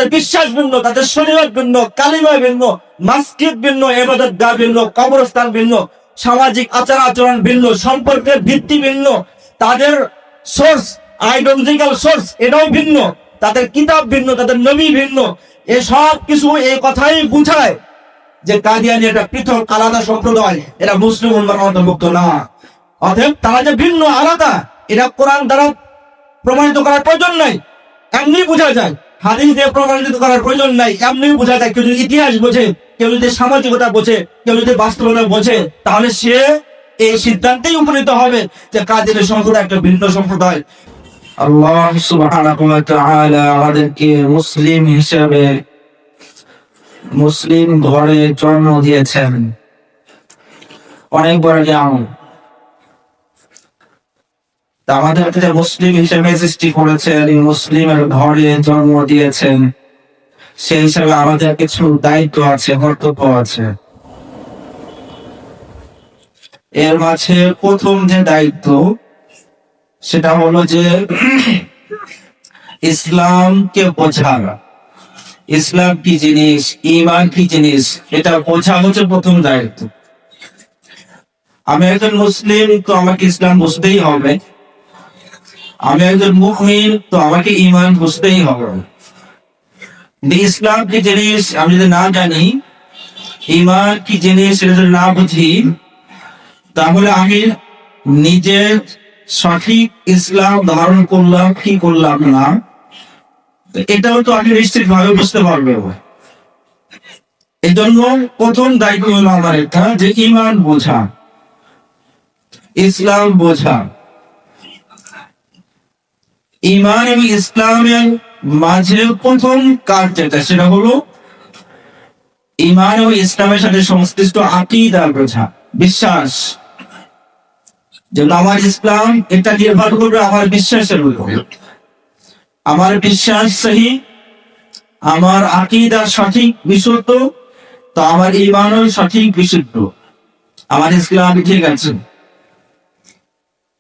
তাদের বিশ্বাস ভিন্ন, তাদের শরীয়ত ভিন্ন, কালিমা ভিন্ন, মসজিদ ভিন্ন, ইবাদতগাহ ভিন্ন, কবরস্থান ভিন্ন, সামাজিক আচার আচরণ ভিন্ন, সম্পর্কের ভিত্তি ভিন্ন, তাদের সোর্স আইডিওলজিক্যাল সোর্স এটাও ভিন্ন, তাদের কিতাব ভিন্ন, তাদের নবী ভিন্ন। এসব কিছু এই কথাই বুঝায় যে কাদিয়ানী এটা পৃথক আলাদা সম্প্রদায়, এরা মুসলিম উম্মাহর অন্তর্ভুক্ত না। অতএব তারা যে ভিন্ন আলাদা এটা কোরআন দ্বারা প্রমাণিত করার প্রয়োজন নাই, এমনি বোঝা যায়। হাদিস দিয়ে প্রমাণিত করার প্রয়োজন নাই, এমনি বোঝা যায়। কেউ যদি ইতিহাস বোঝে, কেউ যদি সামাজিকতা বোঝে, কেউ যদি বাস্তবতা বোঝে, তাহলে সে এই সিদ্ধান্তেই উপনীত হবে যে কাদিয়ানী সম্প্রদায় একটা ভিন্ন সম্প্রদায়। আল্লাহ সুবহানাহু ওয়া তাআলা আমাদেরকে মুসলিম হিসেবে মুসলিম ঘরে জন্ম দিয়েছেন, অনেক বড় নিয়ামত। আমাদেরকে মুসলিম হিসেবে সৃষ্টি করেছেন, মুসলিমের ঘরে জন্ম দিয়েছেন, সেই হিসাবে আমাদের কিছু দায়িত্ব আছে, কর্তব্য আছে। এর মাঝে প্রথম যে দায়িত্ব সেটা হলো যে ইসলামকে বোঝা, ইসলাম কি জিনিস, ঈমান কি জিনিস, এটা বোঝা হচ্ছে প্রথম দায়িত্ব। আমি একজন মুসলিম, তো আমাকে ইসলাম বুঝতেই হবে। আমি একজন মুমিন, তো আমাকে ঈমান বুঝতেই হবে। ইসলাম কি জিনিস আমি যদি না জানি, ঈমান কি জিনিস সেটা যদি না বুঝি, তাহলে আমি নিজে সঠিক ইসলাম ধারণ করলাম কি করলাম না, এটাও তো আমি নিশ্চিত ভাবে বুঝতে পারবো। এই জন্য প্রথম দায়িত্ব হলো আমার এটা, যে ঈমান বোঝা, ইসলাম বোঝা। ঈমান এবং ইসলামের মাঝে প্রথম কাজ যেটা, সেটা হলো ঈমান এবং ইসলামের সাথে সংশ্লিষ্ট আকীদা বোঝা, বিশ্বাস। যেমন আমার ইসলাম এটা নির্ভর করবে আমার বিশ্বাসের উপর। আমার বিশ্বাস সহি, আমার আকীদা সঠিক বিশুদ্ধ, তো আমার ঈমানও সঠিক বিশুদ্ধ, আমার ইসলাম ঠিক আছে।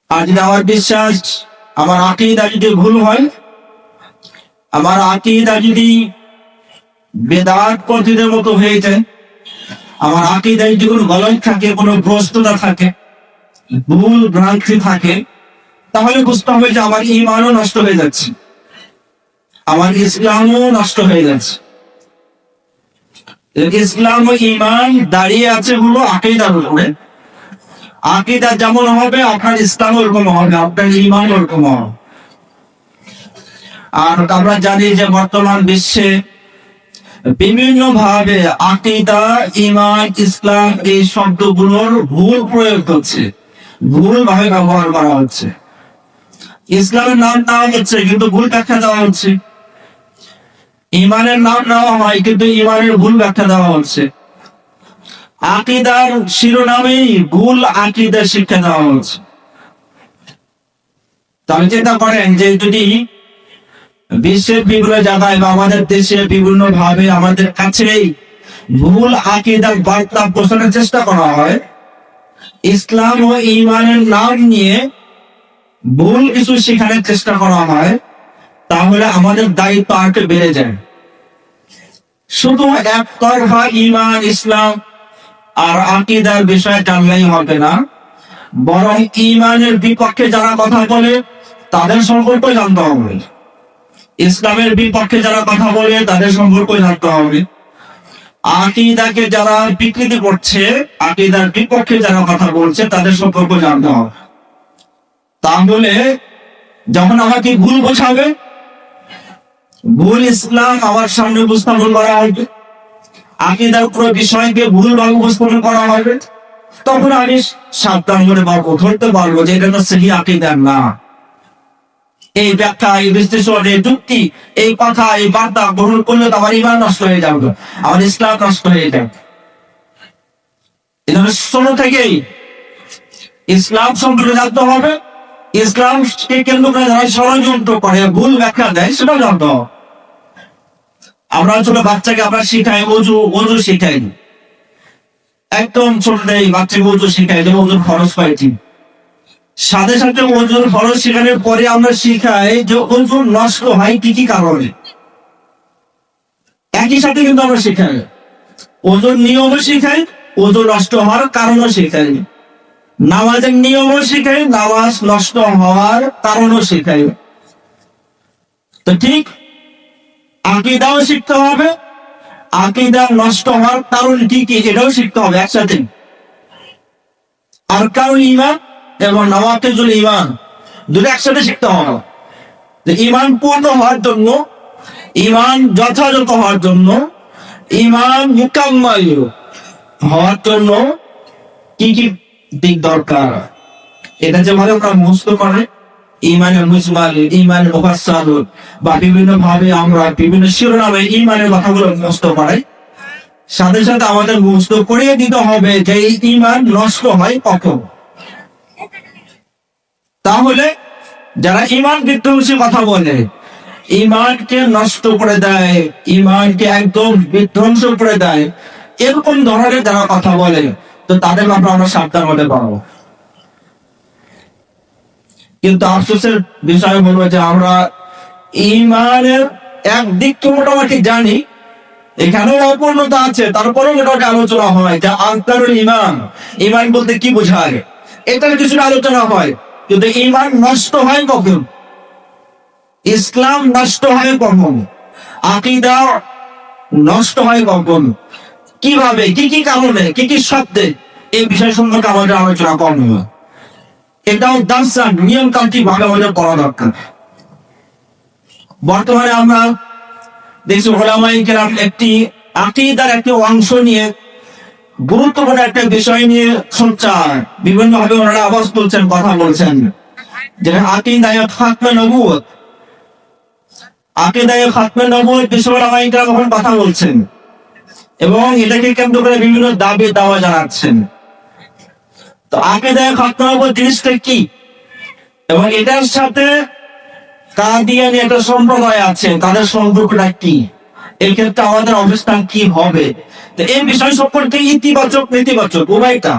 আর যদি আমার বিশ্বাস, আমার আকীদা যদি ভুল হয়, আমার আকীদা যদি বেদাত পদ্ধতির মতো হয়ে যায়, আমার আকীদায় যদি কোনো গলদ থাকে, কোনো ভ্রষ্টতা থাকে, ভুল ভ্রান্তি থাকে, তাহলে বুঝতে হবে যে আমার ঈমানও নষ্ট হয়ে যাচ্ছে, আমার ইসলামও নষ্ট হয়ে যাচ্ছে। ইসলাম ও ঈমান দাঁড়িয়ে আছে হলো আকীদার উপরে। আকীদা যেমন হবে আপনার ইসলাম ওরকম হবে, আপনার ঈমান ওরকম হবে। আর আমরা জানি যে বর্তমান বিশ্বে বিভিন্ন ভাবে আকীদা, ঈমান, ইসলাম এই শব্দগুলোর ভুল প্রয়োগ হচ্ছে, ভুল ভাবে ব্যবহার করা হচ্ছে। ইসলামের নাম নেওয়া হচ্ছে কিন্তু ভুল ব্যাখ্যা দেওয়া হচ্ছে, ঈমানের নাম নেওয়া হয় কিন্তু ঈমানের ভুল ব্যাখ্যা দেওয়া হচ্ছে, আকীদার শিরোনামেই ভুল আকীদার শিক্ষা দেওয়া হচ্ছে। তাহলে চিন্তা করেন যে যদি বিশ্বের বিভিন্ন জায়গায় বা আমাদের দেশে বিভিন্ন ভাবে আমাদের কাছেই ভুল আকীদার বার্তা প্রচারের চেষ্টা করা হয়, ইসলাম ও ঈমানের নাম নিয়ে ভুল কিছু শেখানোর চেষ্টা করা হয়, তাহলে আমাদের দায়িত্ব আরো বেড়ে যায়। শুধু একতরফা ঈমান, ইসলাম আর আকীদার বিষয় জানলেই হবে না, বরং ঈমানের বিপক্ষে যারা কথা বলে তাদের সম্পর্কে জানতে হবে, ইসলামের বিপক্ষে যারা কথা বলে তাদের সম্পর্কে জানতে হবে, আকীদাকে যারা বিকৃতি করছে, আকীদার বিপক্ষে যারা কথা বলছে তাদের সম্পর্কে জানতে হবে। তাহলে যখন আমাকে ভুল বোঝাবে, ভুল ইসলাম আমার সামনে উপস্থাপন করা হবে, আকীদার পুরো বিষয়কে ভুল ভাবে উপস্থাপন করা হবে, তখন আমি সাবধান করে ধরতে পারবো যে এটা তো সহি আকীদা না। এই ব্যাখ্যা, এই বিশ্লেষণ, এই যুক্তি, এই কথা, এই বার্তা গ্রহণ করলে তো আমার ঈমান নষ্ট হয়ে যাবে, আমার ইসলাম নষ্ট হয়ে যাবে। এই জন্য শুরু থেকেই ইসলাম সম্পর্কে জানতে হবে, ইসলামকে কেন্দ্র করে যারা ষড়যন্ত্র করে ভুল ব্যাখ্যা দেয় সেটাও জানতে হবে। আমরা ছোট বাচ্চাকে আমরা শিখাই ওযু শিখাই, একদম ছোট দেয় বাচ্চাকে ওযু শিখাই, যে ওযুর ফরজ কয়টি। সাথে সাথে ওযুর ফরজ শেখানোর পরে আমরা শিখাই যে ওযু নষ্ট হয় কি কি কারণে। একই সাথে কিন্তু আমরা শিখাই, ওজোর নিয়মও শিখাই, ওজোর নষ্ট হওয়ার কারণও শিখাই, নামাজের নিয়মও শিখাই, নামাজ নষ্ট হওয়ার কারণও শিখাই। তো ঠিক আকীদাও শিখতে হবে, আকীদা নষ্ট হওয়ার কারণ কি কি এটাও শিখতে হবে একসাথে। আরকানুল ঈমান এবং নওয়াকিজুল ঈমান দুটো একসাথে শিখতে হবে। যে ঈমান পূর্ণ হওয়ার জন্য, ঈমান যথাযথ হওয়ার জন্য, ঈমান মুকাম্মাল হওয়ার জন্য কি কি দিক দরকার, এটা যেভাবে আমরা মুখস্থ করে ঈমানের মুজমাল, ঈমানের মুফাসসাল বা বিভিন্ন ভাবে আমরা বিভিন্ন শিরোনামে ঈমানের কথাগুলো মুখস্থ করাই, সাথে সাথে আমাদের মুখস্থ করিয়ে দিতে হবে যে এই ঈমান নষ্ট হয় কখন। তাহলে যারা ঈমান বিধ্বংসী কথা বলে, ঈমানকে নষ্ট করে দেয়, ঈমানকে একদম বিধ্বংস করে দেয়, এরকম ধরনের যারা কথা বলে, তো তাদের ব্যাপারে আমরা সাবধান হতে পারবো। কিন্তু আফসোসের বিষয় হলো যে আমরা ঈমানের এক দিক তো মোটামুটি জানি, এখানেও অপূর্ণতা আছে, তারপরেও মোটামুটি আলোচনা হয় যে আনকারুল ঈমান, ঈমান বলতে কি বোঝায়, এটার কিছুটা আলোচনা হয়। কিন্তু ঈমান নষ্ট হয় কখন, ইসলাম নষ্ট হয় কখন, আকীদা নষ্ট হয় কখন, কিভাবে, কি কি কারণে, কি কি শব্দে, এই বিষয় সম্পর্কে আমাদের আলোচনা করতে হবে। এটাও দার্সান নিয়ম তান্ত্রিক ভাবে আমাদের করা দরকার। বর্তমানে আমরা দেখছি ওলামায়ে কেরাম একটি আকীদার একটি অংশ নিয়ে, গুরুত্বপূর্ণ একটা বিষয় নিয়ে সোচ্চার, বিভিন্ন ভাবে ওনারা আওয়াজ তুলছেন, কথা বলছেন, যেটা আকীদায়ে খাতমে নবুয়ত। আকীদায়ে খাতমে নবুয়ত বিষয়ে ওলামায়ে কেরাম এখন কথা বলছেন এবং এটাকে কেন্দ্র করে বিভিন্ন দাবি দাওয়া জানাচ্ছেন। তো আকীদায়ে খাতমে নবুয়ত জিনিসটা কি, এবং এটার সাথে কাদিয়ানী একটা সম্প্রদায় আছে, তাদের সম্পর্কটা কি, এই ক্ষেত্রে আমাদের অবস্থান কি হবে, তো এই বিষয় সম্পর্কে ইতিবাচক নেতিবাচক উভয়টা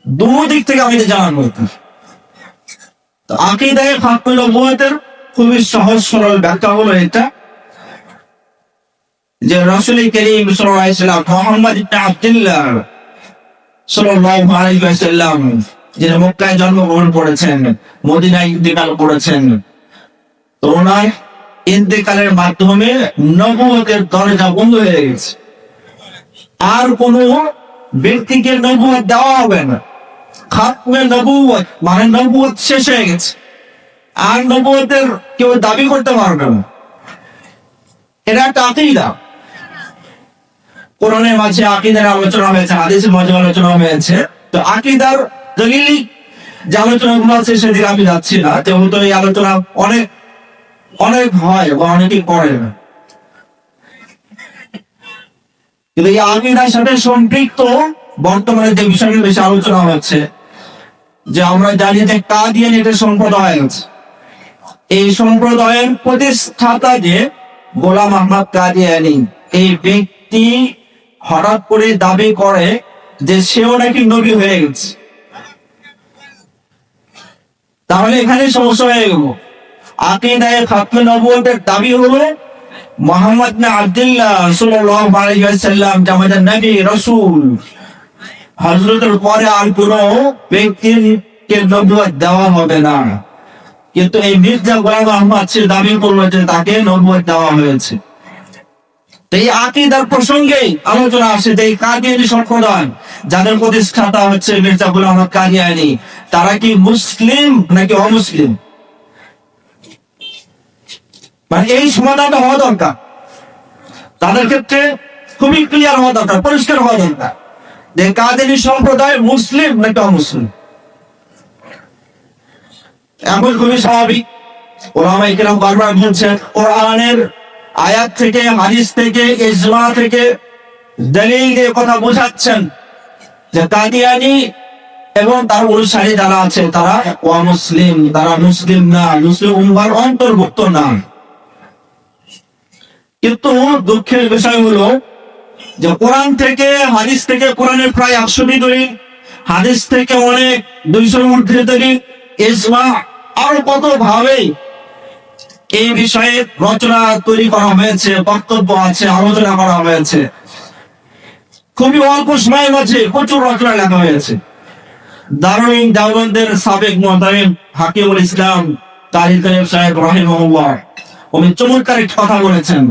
দুদিক থেকে আমাদের জানানো হতো। তো আকীদায়ে খাতমে নবুয়তের খুবই সহজ সরল ব্যাখ্যা হলো এটা, যে রাসূল করিম সাল্লাল্লাহু আলাইহি ওয়াসাল্লাম মুহাম্মদ ইবনে আব্দুল্লাহ সাল্লাল্লাহু আলাইহি ওয়াসাল্লাম, যিনি মক্কায় জন্মগ্রহণ করেছেন, মদিনায় ইন্তেকাল করেছেন, তো ওনার ইন্তেকালের মাধ্যমে নবুয়তের দরজা বন্ধ হয়ে গেছে, আর কোন ব্যক্তিকে নবুয়ত দেওয়া হবে না। খাতমে নবুয়ত মানে নবুয়ত শেষ হয়ে গেছে, আর নবুয়তের কেউ দাবি করতে পারবে না। এটা একটা আকীদা। কোরআনের মাঝে আকীদার আলোচনা হয়েছে, হাদিসের মাঝে আলোচনা হয়েছে। তো আকীদার দলিল যে আলোচনাগুলো আছে সেদিকে আমি যাচ্ছি না, যেহেতু এই আলোচনা অনেক অনেক হয় বা অনেকেই করে না। কিন্তু এই আকীদার সাথে সম্পৃক্ত বর্তমানে যে বিষয়গুলো বেশি আলোচনা হচ্ছে, যে আমরা জানি যে কাদিয়ানী একটা সম্প্রদায় আছে, এই সম্প্রদায়ের প্রতিষ্ঠাতা যে গোলাম আহমদ কাদিয়ানী, এই ব্যক্তি হঠাৎ করে দাবি করে যে সেও নাকি নবী হয়ে গেছে। তাহলে এখানে সমস্যা হয়ে গেল। আকীদায়ে খাতমে নবুয়তের দাবি হলো মুহাম্মদ ইবনে আব্দুল্লাহ সাল্লাল্লাহু আলাইহি ওয়াসাল্লাম যে আমাদের নবী রাসূল, হযরতের পরে আর কোন ব্যক্তিকে নবুয়ত দেওয়া হবে না। কিন্তু এই মির্জা গোলাম আহমদ সে দাবি করলো যে তাকে নবুয়ত দেওয়া হয়েছে। এই আকীদার প্রসঙ্গে আলোচনা আসে যে কাদিয়ানী সম্প্রদায়, যাদের প্রতিষ্ঠাতা হচ্ছে মির্জা গোলাম আহমদ কাদিয়ানী, তারা কি মুসলিম নাকি অমুসলিম, মানে এই সমাধানটা হওয়া দরকার। তাদের ক্ষেত্রে খুবই ক্লিয়ার হওয়া দরকার, পরিষ্কার হওয়া দরকার যে কাদিয়ানী সম্প্রদায় মুসলিম নাকি অমুসলিম। এখন খুবই স্বাভাবিক, ওলামায়ে কেরাম বারবার বলছেন, কোরআনের আয়াত থেকে, হাদিস থেকে, ইজমা থেকে দলিল দিয়ে কথা বোঝাচ্ছেন যে কাদিয়ানী এবং তার অনুসারী যারা আছে তারা অমুসলিম, তারা মুসলিম না, মুসলিম উম্মাহর অন্তর্ভুক্ত না। কিন্তু দুঃখের বিষয় হলো যে কোরআন থেকে, হাদিস থেকে, কোরআনের প্রায় 100টি দলিল, হাদিস থেকে অনেক 200-র ঊর্ধ্বে দলিল, ইজমা আরো কত ভাবে এই বিষয়ে রচনা তৈরি করা হয়েছে, বক্তব্য আছে, আলোচনা করা হয়েছে। খুবই অল্প সময়ের মাঝে প্রচুর রচনা লেখা হয়েছে। দারুল দেওবন্দের সাবেক মুহতামিম হাকিমুল ইসলাম তারিক সাহেব রাহিমাহুল্লাহ উনি চমৎকার একটা কথা বলেছেন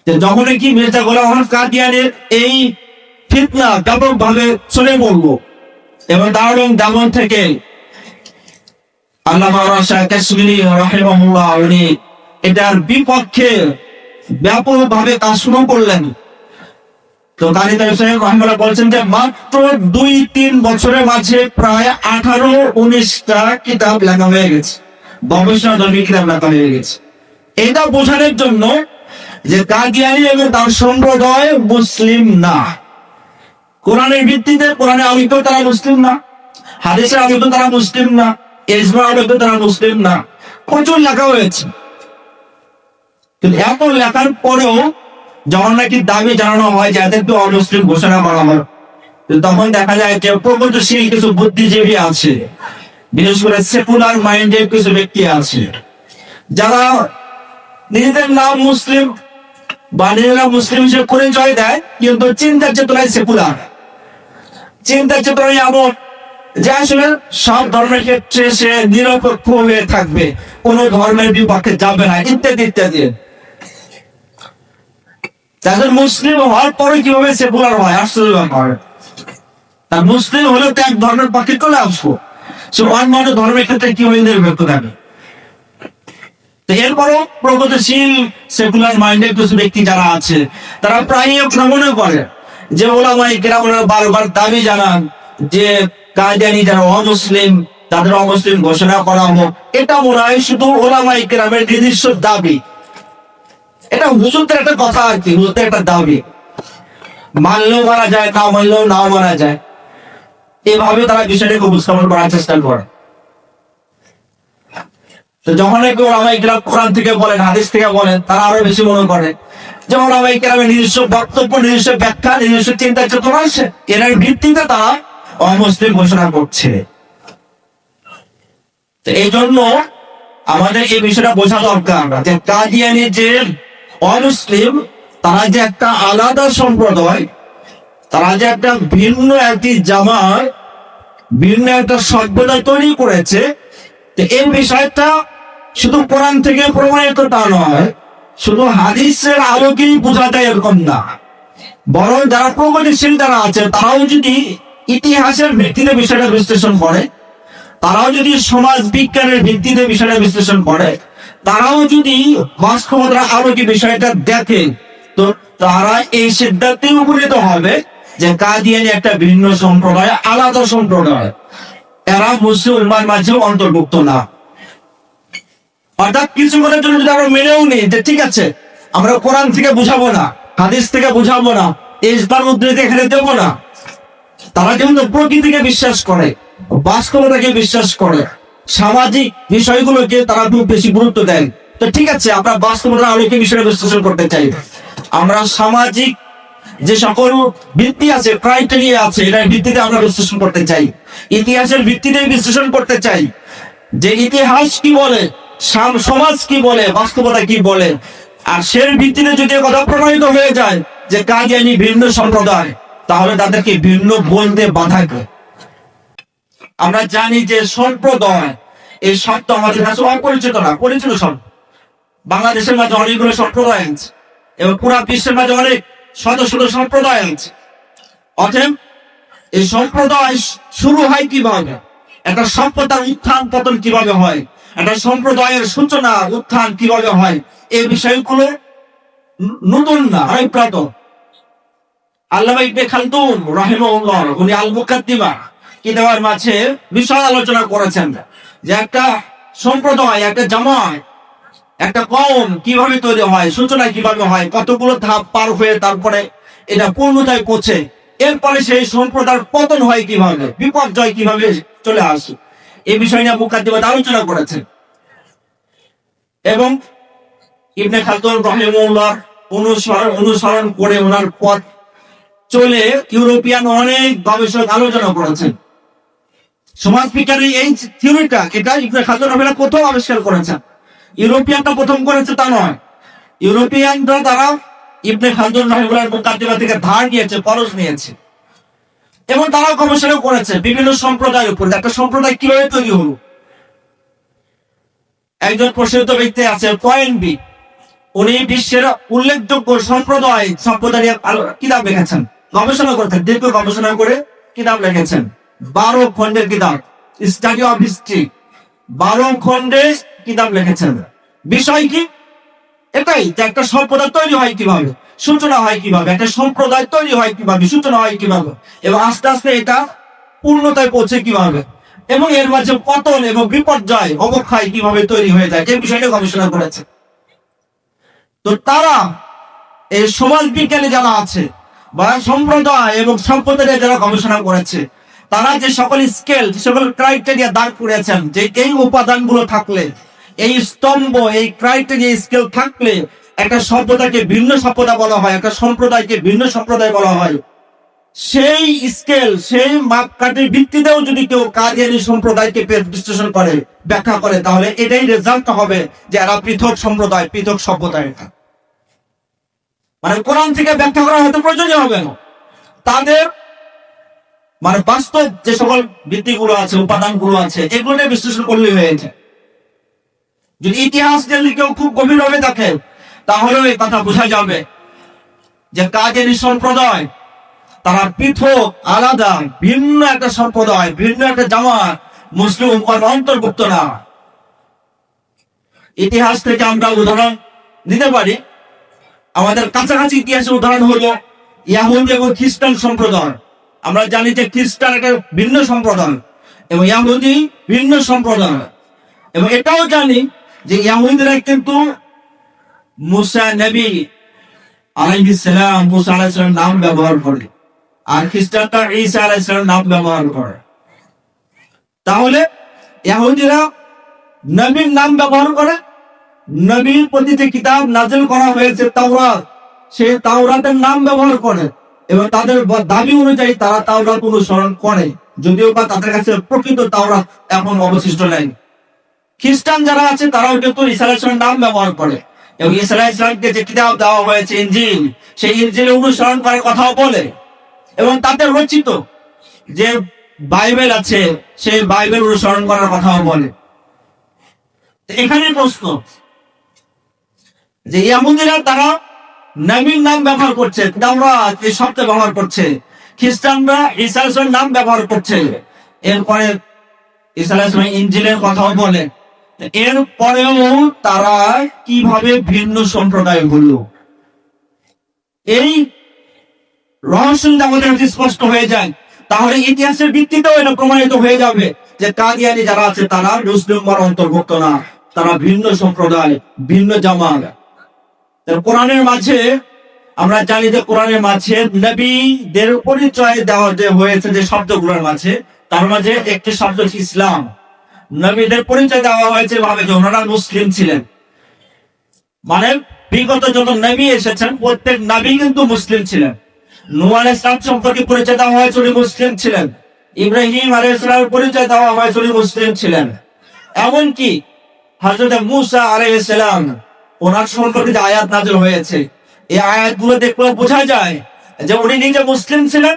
যে যখন কি মির্জা গোলাম আহমদ কাদিয়ানির এই ফিতনা ব্যাপকভাবে চলে পড়ল এবং দারুল দেওবন্দ থেকে আল্লামা শাহ কাশমিরি রাহিমাহুল্লাহ উনি এটার বিপক্ষে ব্যাপকভাবে কাজ শুরু করলেন, তো কারি সাহেব রহমাল্লাহ বলছেন যে মাত্র 2-3 বছরের মাঝে প্রায় 18-19টা কিতাব লেখা হয়ে গেছে, গবেষণা ধর্মী কিতাব লেখা হয়ে গেছে। এটা বোঝানোর জন্য যে কাদিয়ানী এবং তার সম্প্রদায় মুসলিম না। কোরআনের ভিত্তিতে, কোরআনে আলোকিত তারা মুসলিম না, হাদিসের আলোকিত তারা মুসলিম না, ইজমা আলোকিত তারা মুসলিম না। প্রচুর লেখা হয়েছে, কিন্তু এত লেখার পরেও যখন নাকি দাবি জানানো হয় যে এদেরকে অমুসলিম ঘোষণা করা হয়, তখন দেখা যায় যে প্রগতিশীল কিছু বুদ্ধিজীবী আছে, বিশেষ করে সেকুলার মাইন্ডের কিছু ব্যক্তি আছে, যারা নিজেদের নাম মুসলিম বা নিজেরা মুসলিম হিসেবে পরিচয় দেয়, কিন্তু চিন্তার চেতনায় সেকুলার, চিন্তার চেতনায় এমন যে আসলে সব ধর্মের ক্ষেত্রে সে নিরপেক্ষ হয়ে থাকবে, কোন ধর্মের বিপক্ষে যাবে না, ইত্যাদি ইত্যাদি। তাদের মুসলিম হওয়ার পরে কিভাবে সেকুলার হয়, আশ্চর্য ব্যাপার। তার মুসলিম হলে তো এক ধর্মের পক্ষে চলে আসবো, সে অন্য ধর্মের ক্ষেত্রে কিভাবে নিরপেক্ষ থাকবে। তো এরপরও প্রগতিশীল সেকুলার মাইন্ডের কিছু ব্যক্তি যারা আছে, তারা প্রায়ই মনে করে যে ওলামায়ে কেরামরা বারবার দাবি জানান যে কাদিয়ানী যারা অমুসলিম তাদের অমুসলিম ঘোষণা করা হোক, এটা মনে হয় শুধু ওলামায়ে কেরামের নিজস্ব দাবি, এটা হুজুরদের একটা কথা আর কি, হুজুরদের একটা দাবি, মানলেও মানা যায়, না মানলেও নাও মানা যায়। এভাবে তারা বিষয়টাকে উপস্থাপন করার চেষ্টা করে। তো যখন কেউ ওলামায়ে কেরাম কোরআন থেকে বলেন, হাদিস থেকে বলেন, তারা আরো বেশি মনে করে যে ওলামায়ে কেরামের নিজস্ব বক্তব্য, নিজস্ব ব্যাখ্যা, নিজস্ব চিন্তা চেতনা আছে, এর ভিত্তিতে তারা অমুসলিম ঘোষণা করছে। তো এই জন্য আমাদের এই বিষয়টা বোঝা দরকার যে কাদিয়ানী যে অমুসলিম, তারা যে একটা আলাদা সম্প্রদায়, তারা যে একটা ভিন্ন একটি জামাত, ভিন্ন একটা সভ্যতা তৈরি করেছে, তো এই বিষয়টা শুধু কোরআন থেকে প্রমাণিত তা নয়, শুধু হাদিসের আলোকেই বোঝা যায় এরকম না, বরং যারা প্রগতিশীল যারা আছে তারাও যদি ইতিহাসের ভিত্তিতে বিষয়টা বিশ্লেষণ করে, তারাও যদি সমাজ বিজ্ঞানের ভিত্তিতে বিষয়টা বিশ্লেষণ করে, তারাও যদি বাস্তবতার আলোকে বিষয়টা দেখে, তো তারা এই সিদ্ধান্তে উপনীত হবে যে কাদিয়ানী একটা ভিন্ন সম্প্রদায়, আলাদা সম্প্রদায়, এরা মুসলমান মাঝেও অন্তর্ভুক্ত না। অর্থাৎ কিছুক্ষণের জন্য যদি আমরা মেনেও নিই যে ঠিক আছে, আমরা কোরআন থেকে বুঝাবো না, হাদিস থেকে বুঝাবো না, ইসলাম উদ্ধৃতি এখানে দেবো না, তারা কিন্তু প্রকৃতিকে বিশ্বাস করে, বাস্তবতাকে বিশ্বাস করে, সামাজিক বিষয়গুলোকে তারা খুব বেশি গুরুত্ব দেয়। তো ঠিক আছে, আমরা বাস্তবতার আলোকে বিষয়টা বিশ্লেষণ করতে চাই, আমরা সামাজিক যে সকল ভিত্তি আছে, ক্রাইটেরিয়া আছে, এটার ভিত্তিতে আমরা বিশ্লেষণ করতে চাই, ইতিহাসের ভিত্তিতে বিশ্লেষণ করতে চাই যে ইতিহাস কি বলে, সমাজ কি বলে, বাস্তবতা কি বলে। আর সে ভিত্তিতে যদি কথা প্রমাণিত হয়ে যায় যে কাদিয়ানী ভিন্ন সম্প্রদায়, তাহলে তাদেরকে ভিন্ন বলতে বাধা করে। আমরা জানি যে সম্প্রদায় এই শব্দ আমাদের কাছে অপরিচিত না, পরিচিত শব্দ। বাংলাদেশের মাঝে অনেকগুলো সম্প্রদায় আছে এবং পুরা বিশ্বের মাঝে অনেক শত শত সম্প্রদায় আছে। অতএব এই সম্প্রদায় শুরু হয় কিভাবে, একটা সম্প্রদায়ের উত্থান পতন কিভাবে হয়, একটা সম্প্রদায়ের সূচনা উত্থান কিভাবে হয়, এই বিষয়গুলো নতুন না, অনেক পুরাতন। আল্লামা ইবনে খালদুন রাহিমাহুল্লাহ উনি আল মুকাদ্দিমা কিতাবের মাঝে বিশাল আলোচনা করেছেন যে একটা সম্প্রদায়, একটা জামাত, একটা কওম কিভাবে তৈরি হয়, সূচনা কিভাবে হয়, কতগুলো ধাপ পার হয়ে তারপরে এটা পূর্ণতায় পৌঁছে, এরপরে সেই সম্প্রদায়ের পতন হয় কিভাবে, বিপর্যয় কিভাবে চলে আসে, এই বিষয় নিয়ে মুকাদ্দিমাতে আলোচনা করেছেন। এবং ইবনে খালদুন রাহিমাহুল্লাহ অনুসরণ করে ওনার পথ চলে ইউরোপিয়ান অনেক গবেষক আলোচনা করেছেন। সমাজ বিজ্ঞানের এই থিওরিটা, এটা ইবনে খালদুন রাহিমাহুল্লাহ কোথাও আবিষ্কার করেছেন, ইউরোপিয়ানটা প্রথম করেছে তা নয়। ইউরোপিয়ানরা তারা ইবনে খালদুন রাহিমাহুল্লাহর মুকাদ্দিমা থেকে ধার নিয়েছে, খরচ নিয়েছে, এবং তারা গবেষণা করেছে বিভিন্ন সম্প্রদায়ের উপর, একটা সম্প্রদায় কিভাবে তৈরি হলো। একজন প্রসিদ্ধ ব্যক্তি আছে টয়েনবি, উনি বিশ্বের উল্লেখযোগ্য সম্প্রদায় কিতাব লিখেছেন, গবেষণা করেছেন, দীর্ঘ গবেষণা করে কিতাব লিখেছেন, 12 খণ্ডের কিতাব, স্টাডি অফ হিস্ট্রি, 12 খণ্ডে কিতাব লিখেছেন। বিষয় কি? এটাই যে একটা সম্প্রদায় তৈরি হয় কিভাবে, সূচনা হয় কিভাবে, একটা সম্প্রদায় তৈরি হয় কিভাবে, সূচনা হয় কিভাবে, এবং আস্তে আস্তে এটা পূর্ণতায় পৌঁছে কিভাবে, এবং এর মাঝে পতন এবং বিপর্যয় অবক্ষয় কিভাবে তৈরি হয়ে যায়, এই বিষয়টা গবেষণা করেছে। তো তারা এই সমাজ বিজ্ঞানী যারা আছে বা সম্প্রদায় এবং সম্প্রদায় যারা গবেষণা করেছে, তারা যে সকল স্কেল, যে সকল ক্রাইটেরিয়া দাঁড় করেছেন, যে এই উপাদানগুলো থাকলে, এই স্তম্ভ, এই ক্রাইটেরিয়া স্কেল থাকলে একটা সভ্যতাকে ভিন্ন সভ্যতা বলা হয়, একটা সম্প্রদায়কে ভিন্ন সম্প্রদায় বলা হয়। সেই স্কেল, সেই মাপকাঠির ভিত্তিতেও যদি কেউ কাদিয়ানী সম্প্রদায়কে বিশ্লেষণ করে, ব্যাখ্যা করে, তাহলে এটাই রেজাল্ট হবে যে এরা পৃথক সম্প্রদায়, পৃথক সভ্যতা। এটা মানে কোরআন থেকে ব্যাখ্যা করা হয়তো প্রয়োজনীয় হবে না, তাদের মানে বাস্তব যে সকল ভিত্তিগুলো আছে, উপাদানগুলো আছে, এগুলো নিয়ে বিশ্লেষণ করলে হয়েছে। যদি ইতিহাস যদি কেউ খুব গভীরভাবে দেখে, তাহলে এই কথা বোঝা যাবে যে কাদিয়ানী সম্প্রদায় তারা পৃথক, আলাদা, ভিন্ন একটা সম্প্রদায়, ভিন্ন একটা জামাত, মুসলিম উম্মাহর অন্তর্ভুক্ত না। ইতিহাস থেকে আমরা উদাহরণ দিতে পারি। আমাদের কাছাকাছি ইতিহাসের উদাহরণ হলো ইহুদি এবং খ্রিস্টান সম্প্রদায়। আমরা জানি যে খ্রিস্টান একটা ভিন্ন সম্প্রদায় এবং ইহুদি ভিন্ন সম্প্রদায়, এবং এটাও জানি যে ইহুদিরা কিন্তু মুসা নবী আলাইহিস সালাম, মুসা আলাইহিস সালাম নাম ব্যবহার করে, আর খ্রিস্টানরা ঈসা আলাইহিস সালাম নাম ব্যবহার করে। তাহলে ইহুদিরা নবীর নাম ব্যবহার করে, নবীর প্রতি যে কিতাব নাযিল করা হয়েছে তাওরাত, সেই তাওরাতের নাম ব্যবহার করে, এবং তাদের দাবি অনুযায়ী তারা তাওরাত অনুসরণ করে, যদিও বা তাদের কাছে প্রকৃত তাওরাত এখন অবশিষ্ট নেই। খ্রিস্টান যারা আছে তারাও কিন্তু ঈসা আলাইহিস সালামের নাম ব্যবহার করে, এবং ঈসা আলাইহিস সালামকে যে কিতাব দেওয়া হয়েছে ইনজিল, সেই ইনজিলের অনুসরণ করার কথাও বলে, এবং তাদের রচিত যে বাইবেল আছে সেই বাইবেল অনুসরণ করার কথাও বলে। এখানে প্রশ্ন যে ইহুদিরা তারা নবীর নাম ব্যবহার করছে, তাওরাত এই শব্দ ব্যবহার করছে, খ্রিস্টানরা ঈসা আলাইহিস সালামের নাম ব্যবহার করছে, এরপরে ঈসা আলাইহিস সালাম ইনজিলের কথাও বলে। এরপরেও তারা কিভাবে ভিন্ন সম্প্রদায় হলো, এই রহস্য আমাদের কাছে স্পষ্ট হয়ে যায়, তাহলে ইতিহাসের ভিত্তিতেও এটা প্রমাণিত হয়ে যাবে যে কাদিয়ানী যারা আছে তারা মুসলিম উম্মাহর অন্তর্ভুক্ত না, তারা ভিন্ন সম্প্রদায়, ভিন্ন জামাত। কোরআনের মাঝে আমরা জানি যে কোরআনের মাঝে নবীদের পরিচয় দেওয়া যে হয়েছে যে শব্দগুলোর মাঝে, তার মাঝে একটি শব্দ হচ্ছে ইসলাম। নবীদের পরিচয় দেওয়া হয়েছে ভাবে যে ওনারা মুসলিম ছিলেন, মানে বিগত যত নবী এসেছেন প্রত্যেক নবী কিন্তু মুসলিম ছিলেন। নূহ আলাইহিস সালাম সম্পর্কে পরিচয় দেওয়া হয়েছে উনি মুসলিম ছিলেন, ইব্রাহিম আলাইহিস সালামের পরিচয় দেওয়া হয়েছে উনি মুসলিম ছিলেন, এমনকি হযরত মূসা আলাইহিস সালাম ওনার সম্পর্কে যে আয়াত নাযিল হয়েছে, এই আয়াতগুলো দেখলে বোঝা যায় যে উনি নিজে মুসলিম ছিলেন,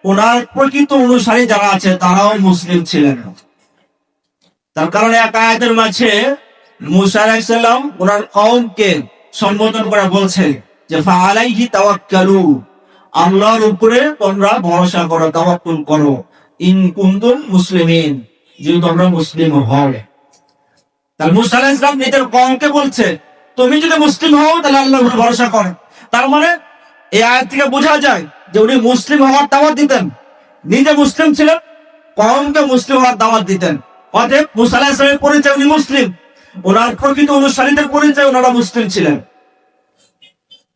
ওনার প্রকৃত অনুসারী যারা আছে তারাও মুসলিম ছিলেন। তার কারণে এক আয়াতের মাঝে মূসা আলাইহিস সালাম ওনার কওমকে সম্বোধন করে বলছে যে ফাআলাইহি তাওয়াক্কালু, আল্লাহর উপরে তোমরা ভরসা করো, তাওয়াক্কুল করো, ইন কুনতুম মুসলিমিন, যদি তোমরা মুসলিম হও। তাহলে মূসা আলাইহিস সালাম নিজের কওমকে বলছে তুমি যদি মুসলিম হও তাহলে আল্লাহর উপর ভরসা করো। তার মানে এই আয়াত থেকে বোঝা যায় যে উনি মুসলিম হওয়ার দাওয়াত দিতেন, নিজে মুসলিম ছিলেন, কওমকে মুসলিম হওয়ার দাওয়াত দিতেন। অতএব মূসা আলাইহিস সালামের পরিচয় উনি মুসলিম, ওনার প্রকৃত অনুসারীদের পরিচয় ওনারা মুসলিম ছিলেন।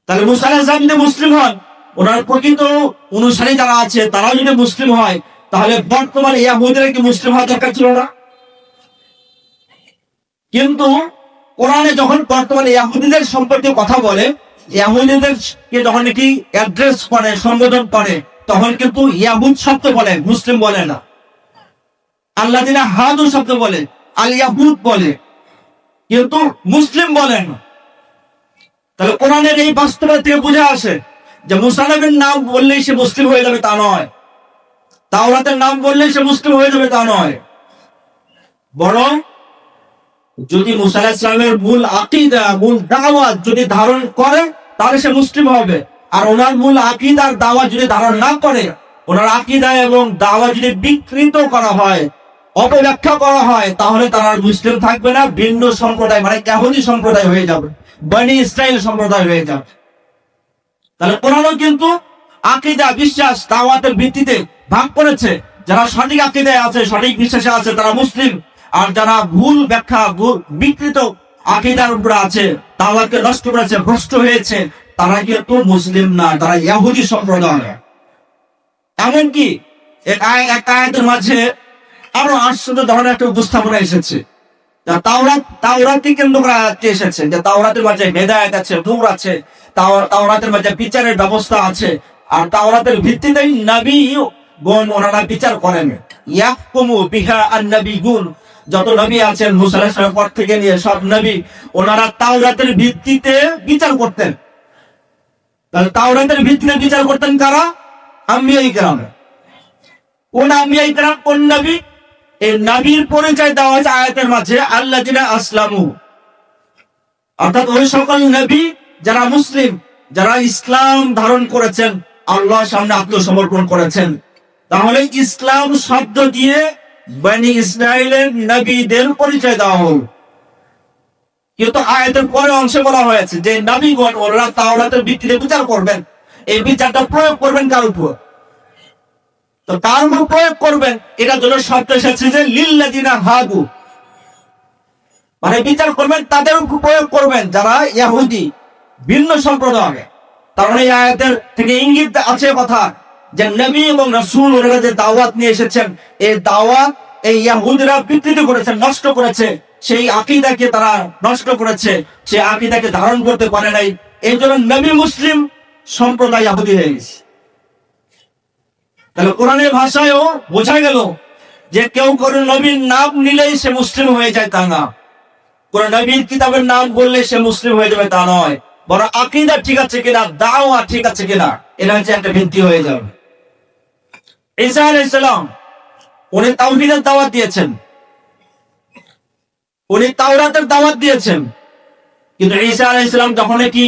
তাহলে মূসা আলাইহিস সালাম যদি মুসলিম হন, ওনার প্রকৃত অনুসারী যারা আছে তারাও যদি মুসলিম হয়, তাহলে বর্তমানে ইহুদিরা কি মুসলিম হওয়া দরকার ছিল না? কিন্তু কোরআনে যখন বর্তমানে ইহুদিদের সম্পর্কে কথা বলে, ইহুদিদেরকে যখন এটি অ্যাড্রেস করে, সম্বোধন করে, তখন কিন্তু ইয়াহুদ শব্দ বলে, মুসলিম বলে না। আল্লাযিনা হাদু শব্দ বলে, আল ইয়াহুদ বলে। কিন্তু মুসলিম বলেন। তাহলে কোরআনের এই বাস্তবতা থেকে বুঝে আসে যে মুসা নবীর নাম বললেই সে মুসলিম হয়ে যাবে তা নয়, তাওরাতের নাম বললেই সে মুসলিম হয়ে যাবে তা নয়, বরং যদি মুসা আলাইহিস সালামের মূল আকীদা, মূল দাওয়াত যদি ধারণ করে তাহলে সে মুসলিম হবে। আর ওনার মূল আকীদার দাওয়াত যদি ধারণ না করে, ওনার আকীদা এবং দাওয়াত যদি বিকৃত করা হয়, অপব্যাখ্যা করা হয়, তাহলে তারা আর মুসলিম থাকবে না, ভিন্ন সম্প্রদায় মানে ইহুদি সম্প্রদায় হয়ে যাবে, বনি ইসরাইল সম্প্রদায় হয়ে যাবে। তাহলে কোরআনও কিন্তু আকীদা, বিশ্বাস, দাওয়াতের ভিত্তিতে ভাগ করেছে। যারা সঠিক আকীদায় আছে, সঠিক বিশ্বাসে আছে, তারা মুসলিম। আর যারা ভুল ব্যাখ্যা, বিকৃত আকীদার উপরে আছে, দাওয়াতকে নষ্ট করেছে, ভ্রষ্ট হয়েছে, তারা কিন্তু মুসলিম না, তারা ইহুদি সম্প্রদায়। এমনকি এক আয়াতের মাঝে আরো আশ্চর্য ধরনের একটা উপস্থাপনা এসেছে। তাওরাতকে কেন্দ্র করে আয়াতটি এসেছে যে তাওরাতের মাঝে হেদায়েত আছে, নূর আছে, তাওরাতের মাঝে বিচারের ব্যবস্থা আছে। আর তাওরাতের ভিত্তিতেই নবীগণ ওনারা বিচার করেন। ইয়াহকুমু বিহা আন-নবিয়্যুন, যত নবী আছেন মুসা আলাইহিস সালামের পর থেকে নিয়ে সব নবী ওনারা তাওরাতের ভিত্তিতে বিচার করতেন। তাহলে তাওরাতের ভিত্তিতে বিচার করতেন কারা? আম্বিয়ায়ে কেরাম। কোন আম্বিয়ায়ে কেরাম, কোন নবী? এই নবীর পরিচয় দেওয়া হয়েছে আয়াতের মাঝে, আল্লাযিনা আসলামু, অর্থাৎ ওই সকল নবী যারা মুসলিম, যারা ইসলাম ধারণ করেছেন, আল্লাহর সামনে আত্মসমর্পণ করেছেন। তাহলে ইসলাম শব্দ দিয়ে বনি ইসরাইলের নবীদের পরিচয় দেওয়া হল। কিন্তু আয়াতের পরে অংশে বলা হয়েছে যে নবীগণ ওরা তাওরাতের ভিত্তিতে বিচার করবেন। এই বিচারটা প্রয়োগ করবেন কার উপর? তো কার উপর প্রয়োগ করবেন? এটার জন্য শব্দ এসেছে যে লিল্লাযিনা হাদু, মানে বিচার করবেন তাদের উপর প্রয়োগ করবেন যারা ইহুদি, ভিন্ন সম্প্রদায়। তার মানে এই আয়াতের থেকে ইঙ্গিত আছে কথা যে নবী এবং রাসূল ওনারা যে দাওয়াত নিয়ে এসেছেন, এই দাওয়াত এই ইহুদিরা বিকৃত করেছে, নষ্ট করেছে, সেই আকীদাকে তারা নষ্ট করেছে, সেই আকীদাকে ধারণ করতে পারে নাই। এই জন্য নবী মুসলিম, সম্প্রদায় ইহুদি হয়ে গেছে। তাহলে কোরআনের ভাষায়ও বোঝা গেল যে কেউ কোনো নবীর নাম নিলেই সে মুসলিম হয়ে যায় তা না, কোন নবীর কিতাবের নাম বললে সে মুসলিম হয়ে যাবে তা নয়, বরং আকীদা ঠিক আছে কিনা, দাওয়া ঠিক আছে কিনা, এটা হচ্ছে একটা ভিত্তি হয়ে যাবে। ঈসা আলাইহিস সালাম উনি তাওহীদের দাওয়াত দিয়েছেন, উনি তাওরাতের দাওয়াত দিয়েছেন। কিন্তু ঈসা আলাইহিস সালাম যখন কি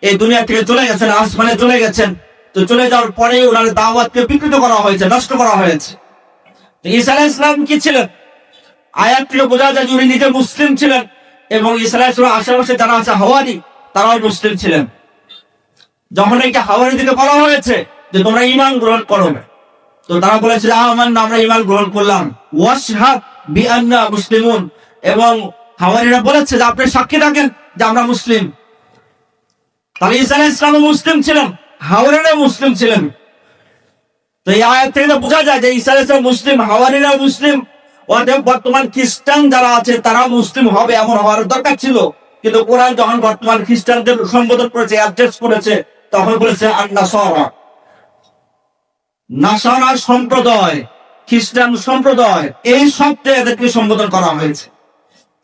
এই দুনিয়া থেকে চলে গেছেন, আসমানে চলে গেছেন, তো চলে যাওয়ার পরে ওনার দাওয়াতকে বিকৃত করা হয়েছে, নষ্ট করা হয়েছে। ঈসা আলাইহিস সালাম কি ছিলেন? আয়াত থেকে বোঝা যায় উনি নিজে মুসলিম ছিলেন এবং ঈসা আলাইহিস সালাম আশেপাশে যারা আছে হাওয়ারি, তারাও মুসলিম ছিলেন। যখন এই হাওয়ারিদেরকে বলা হয়েছে যে তোমরা ঈমান গ্রহণ করো, তো তারা বলেছিল আমান্না, আমরা ঈমান গ্রহণ করলাম, ওয়াশহাদ বিআন্না মুসলিমুন, এবং হাওয়ারিরা বলেছে যে আপনি সাক্ষী রাখেন যে আমরা মুসলিম। তাহলে ঈসা আলাইহিস সালাম মুসলিম ছিলেন, হাওয়ারিরা মুসলিম ছিলেন। তো এই আয়াত থেকে বোঝা যায় যে ঈসা আলাইহিস সালাম মুসলিম, হাওয়ারিরা মুসলিম। অতএব বর্তমান খ্রিস্টান যারা আছে তারা মুসলিম হবে এমন হওয়ার দরকার ছিল। কিন্তু কোরআন যখন বর্তমান খ্রিস্টানদের সম্বোধন করেছে, অ্যাড্রেস করেছে, তখন বলেছে আন-নাসারা, নাসারা সম্প্রদায়, খ্রিস্টান সম্প্রদায়, এই শব্দে এদেরকে সম্বোধন করা হয়েছে।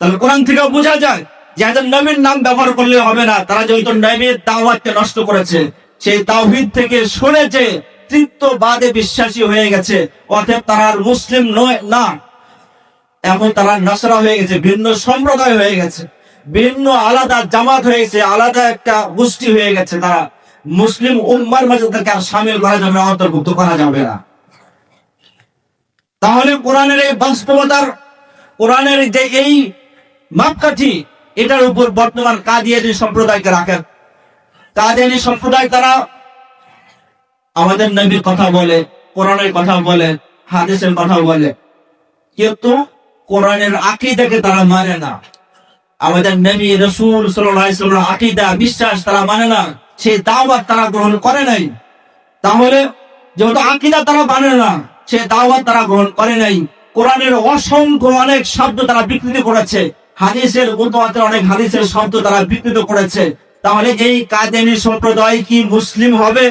তাহলে কোরআন থেকে বোঝা যায় যে এদের নবীর নাম ব্যবহার করলে হবে না। তারা যেহেতু নবীর দাওয়াতকে নষ্ট করেছে, সেই তাওহীদ থেকে সরেছে, তৃতীয়বাদে বিশ্বাসী হয়ে গেছে, অতএব তারা আর মুসলিম নয় না, এখন তারা নাসারা হয়ে গেছে, ভিন্ন সম্প্রদায় হয়ে গেছে, ভিন্ন আলাদা জামাত হয়ে গেছে, আলাদা একটা গোষ্ঠী হয়ে গেছে। তারা মুসলিম উম্মার মাঝে তাকে আর শামিল করা যাবে না, অন্তর্ভুক্ত করা যাবে না। তাহলে কোরআনের এই বাস্তবতার, কোরআনের যে এই মাপকাঠি, এটার উপর বর্তমান কাদিয়ানী সম্প্রদায়কে রাখেন। কাদিয়ানী সম্প্রদায় তারা আমাদের নবীর কথা বলে, কোরআনের কথা বলে, হাদিসের কথা বলে, কিন্তু কোরআনের আকীদাকে তারা মানে না। আমাদের নবী রাসূল সাল্লাল্লাহু আলাইহি ওয়াসাল্লাম আকীদা, বিশ্বাস তারা মানে না, সেই দাওয়াত তারা গ্রহণ করে নাই। তাহলে যেহেতু আকীদা তারা মানে না, সেই দাওয়াত তারা গ্রহণ করে নাই, কোরআনের অসংখ্য অনেক শব্দ তারা বিকৃত করেছে, হাদিসের মুতাওয়াতির অনেক হাদিসের শব্দ তারা বিকৃত করেছে। তাহলে এই কাদিয়ানী সম্প্রদায় কি মুসলিম হবে?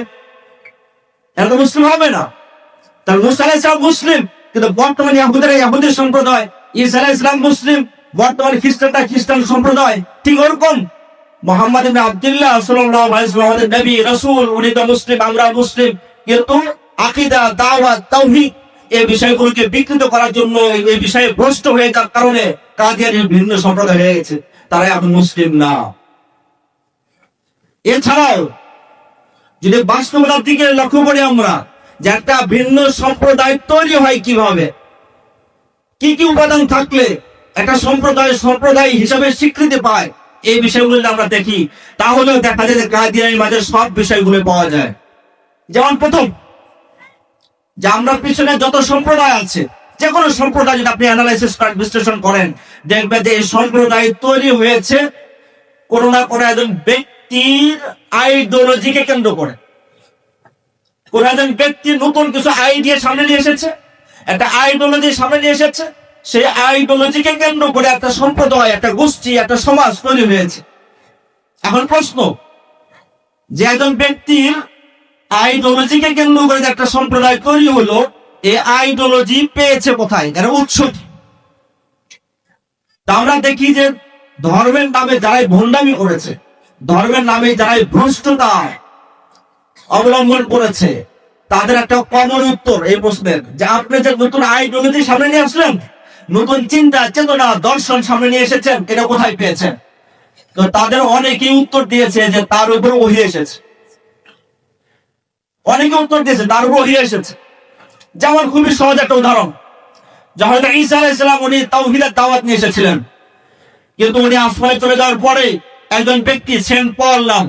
এরা তো মুসলিম হবে না। তাহলে মুসা আলাইহিস সালাম মুসলিম, কিন্তু বর্তমানে ইহুদিরা ইহুদি সম্প্রদায়, ঈসা আলাইহিস সালাম মুসলিম, বর্তমানে খ্রিস্টান সম্প্রদায়, ঠিক ওরকম মুহাম্মদ ইবনে আব্দুল্লাহ সাল্লাল্লাহু আলাইহি ওয়াসাল্লাম আমাদের নবী রাসূল, উনি তো মুসলিম, আমরা মুসলিম, কিন্তু আকীদা, দাওয়াত, তাওহীদ এই বিষয়গুলোকে বিকৃত করার জন্য, এই বিষয়ে ভ্রষ্ট হয়ে যাওয়ার কারণে কাদিয়ানী ভিন্ন সম্প্রদায় হয়ে গেছে, তারা এখন মুসলিম না। এছাড়াও যদি বাস্তবতার দিকে লক্ষ্য করি আমরা, যে একটা ভিন্ন সম্প্রদায় তৈরি হয় কিভাবে, কি কি উপাদান থাকলে একটা সম্প্রদায় হিসাবে স্বীকৃতি পায়, এই বিষয়গুলো যদি আমরা দেখি তাহলেও দেখা যায় যে কাদিয়ানীর মাঝে সব বিষয়গুলো পাওয়া যায়। যেমন প্রথম, যে আমরা পিছনে যত সম্প্রদায় আছে, যে কোনো সম্প্রদায় যদি আপনি অ্যানালাইসিস করেন, বিশ্লেষণ করেন, দেখবেন যে এই সম্প্রদায় তৈরি হয়েছে কোনো না কোনো একজন ব্যক্তির আইডিওলজিকে কেন্দ্র করে। কোন একজন ব্যক্তি নতুন কিছু আইডিয়া সামনে নিয়ে এসেছে, একটা আইডিওলজি সামনে নিয়ে এসেছে, সেই আইডিওলজিকে কেন্দ্র করে একটা সম্প্রদায়, একটা গোষ্ঠী, একটা সমাজ তৈরি হয়েছে। এখন প্রশ্ন, যে একজন ব্যক্তির আইডিওলজিকে কেন্দ্র করে যে একটা সম্প্রদায় তৈরি হলো, এই আইডিওলজি পেয়েছে কোথায়, এর উৎস কি? তা আমরা দেখি যে ধর্মের নামে যারাই ভণ্ডামি করেছে, ধর্মের নামে যারাই ভ্রষ্টতা অবলম্বন করেছে, তাদের একটা কমন উত্তর এই প্রশ্নের, যে আপনি যে নতুন আইডিওলজি সামনে নিয়ে আসলেন, নতুন চিন্তা চেতনা দর্শন সামনে নিয়ে এসেছেন, এটা কোথায় পেয়েছেন? তো তাদের অনেকেই উত্তর দিয়েছে যে তার উপর ওহী এসেছে। অনেকে উত্তর দিয়েছে তার উপর ওহী এসেছে। যেমন খুবই সহজ একটা উদাহরণ, যখন ঈসা আলাইহিস সালাম উনি তাওহীদের দাওয়াত নিয়ে এসেছিলেন, কিন্তু উনি আসমানে চলে যাওয়ার পরে একজন ব্যক্তি সেন্ট পল নাম,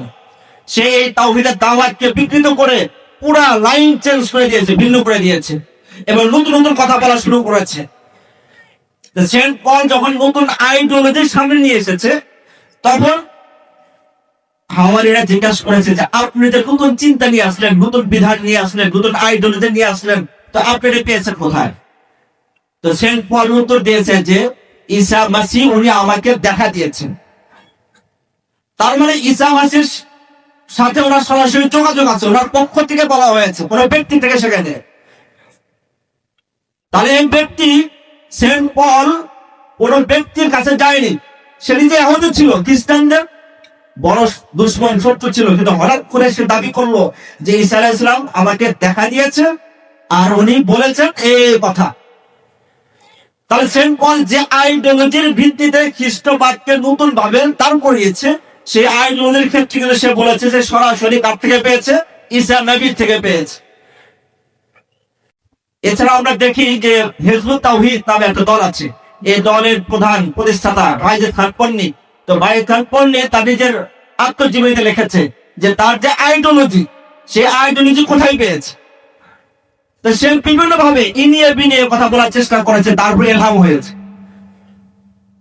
সে এই তাওহীদের দাওয়াতকে বিকৃত করে পুরা লাইন চেঞ্জ করে দিয়েছে, ভিন্ন করে দিয়েছে, এবং নতুন নতুন কথা বলা শুরু করেছে। সেন্ট পল যখন নতুন আইডিওলজি সামনে নিয়ে এসেছে, তখন হাওয়ারীরা জিজ্ঞাসা করেছে যে আপনি যে নতুন চিন্তা নিয়ে আসলেন, নতুন বিধান নিয়ে আসলেন, নতুন আইডিওলজি নিয়ে আসলেন, তো আপনি এটা পেয়েছেন কোথায়? তো সেন্ট পল উত্তর দিয়েছে যে ঈসা মাসীহ উনি আমাকে দেখা দিয়েছেন। তার মানে ঈসা মাসীর সাথে ওনার সরাসরি যোগাযোগ আছে, ওনার পক্ষ থেকে বলা হয়েছে, কোনো ব্যক্তি থেকে সেখানে। তাহলে এই ব্যক্তি সেন্ট পল কোন ব্যক্তির কাছে যায়নি, সে নিজে এমন ছিল খ্রিস্টানদের বড় দুশ্মন, শত্রু ছিল, কিন্তু হঠাৎ করে সে দাবি করলো যে ঈসা আলাইহিস সালাম আমাকে দেখা দিয়েছে আর উনি বলেছেন এই কথা। তাহলে সেন্ট পল যে আইডিওলজির ভিত্তিতে খ্রিস্টবাদকে নতুন ভাবে দান করিয়েছে, সেই আইডিওলজির ক্ষেত্রে কিন্তু সে বলেছে যে সরাসরি কার থেকে পেয়েছে? ঈসা নবীর থেকে পেয়েছে। এছাড়া আমরা দেখি যে হিজবুত তাওহীদ নামে একটা দল আছে, এই দলের প্রধান প্রতিষ্ঠাতা বাইজিদ খান পন্নী। তো বাইজিদ খান পন্নী তার নিজের আত্মজীবনীতে লিখেছে যে তার যে আইডিওলজি, সেই আইডিওলজি কোথায় পেয়েছে। তো সে বিভিন্ন ভাবে ইনিয়ে বিনিয়ে কথা বলার চেষ্টা করেছে, তারপরে ইলহাম হয়েছে।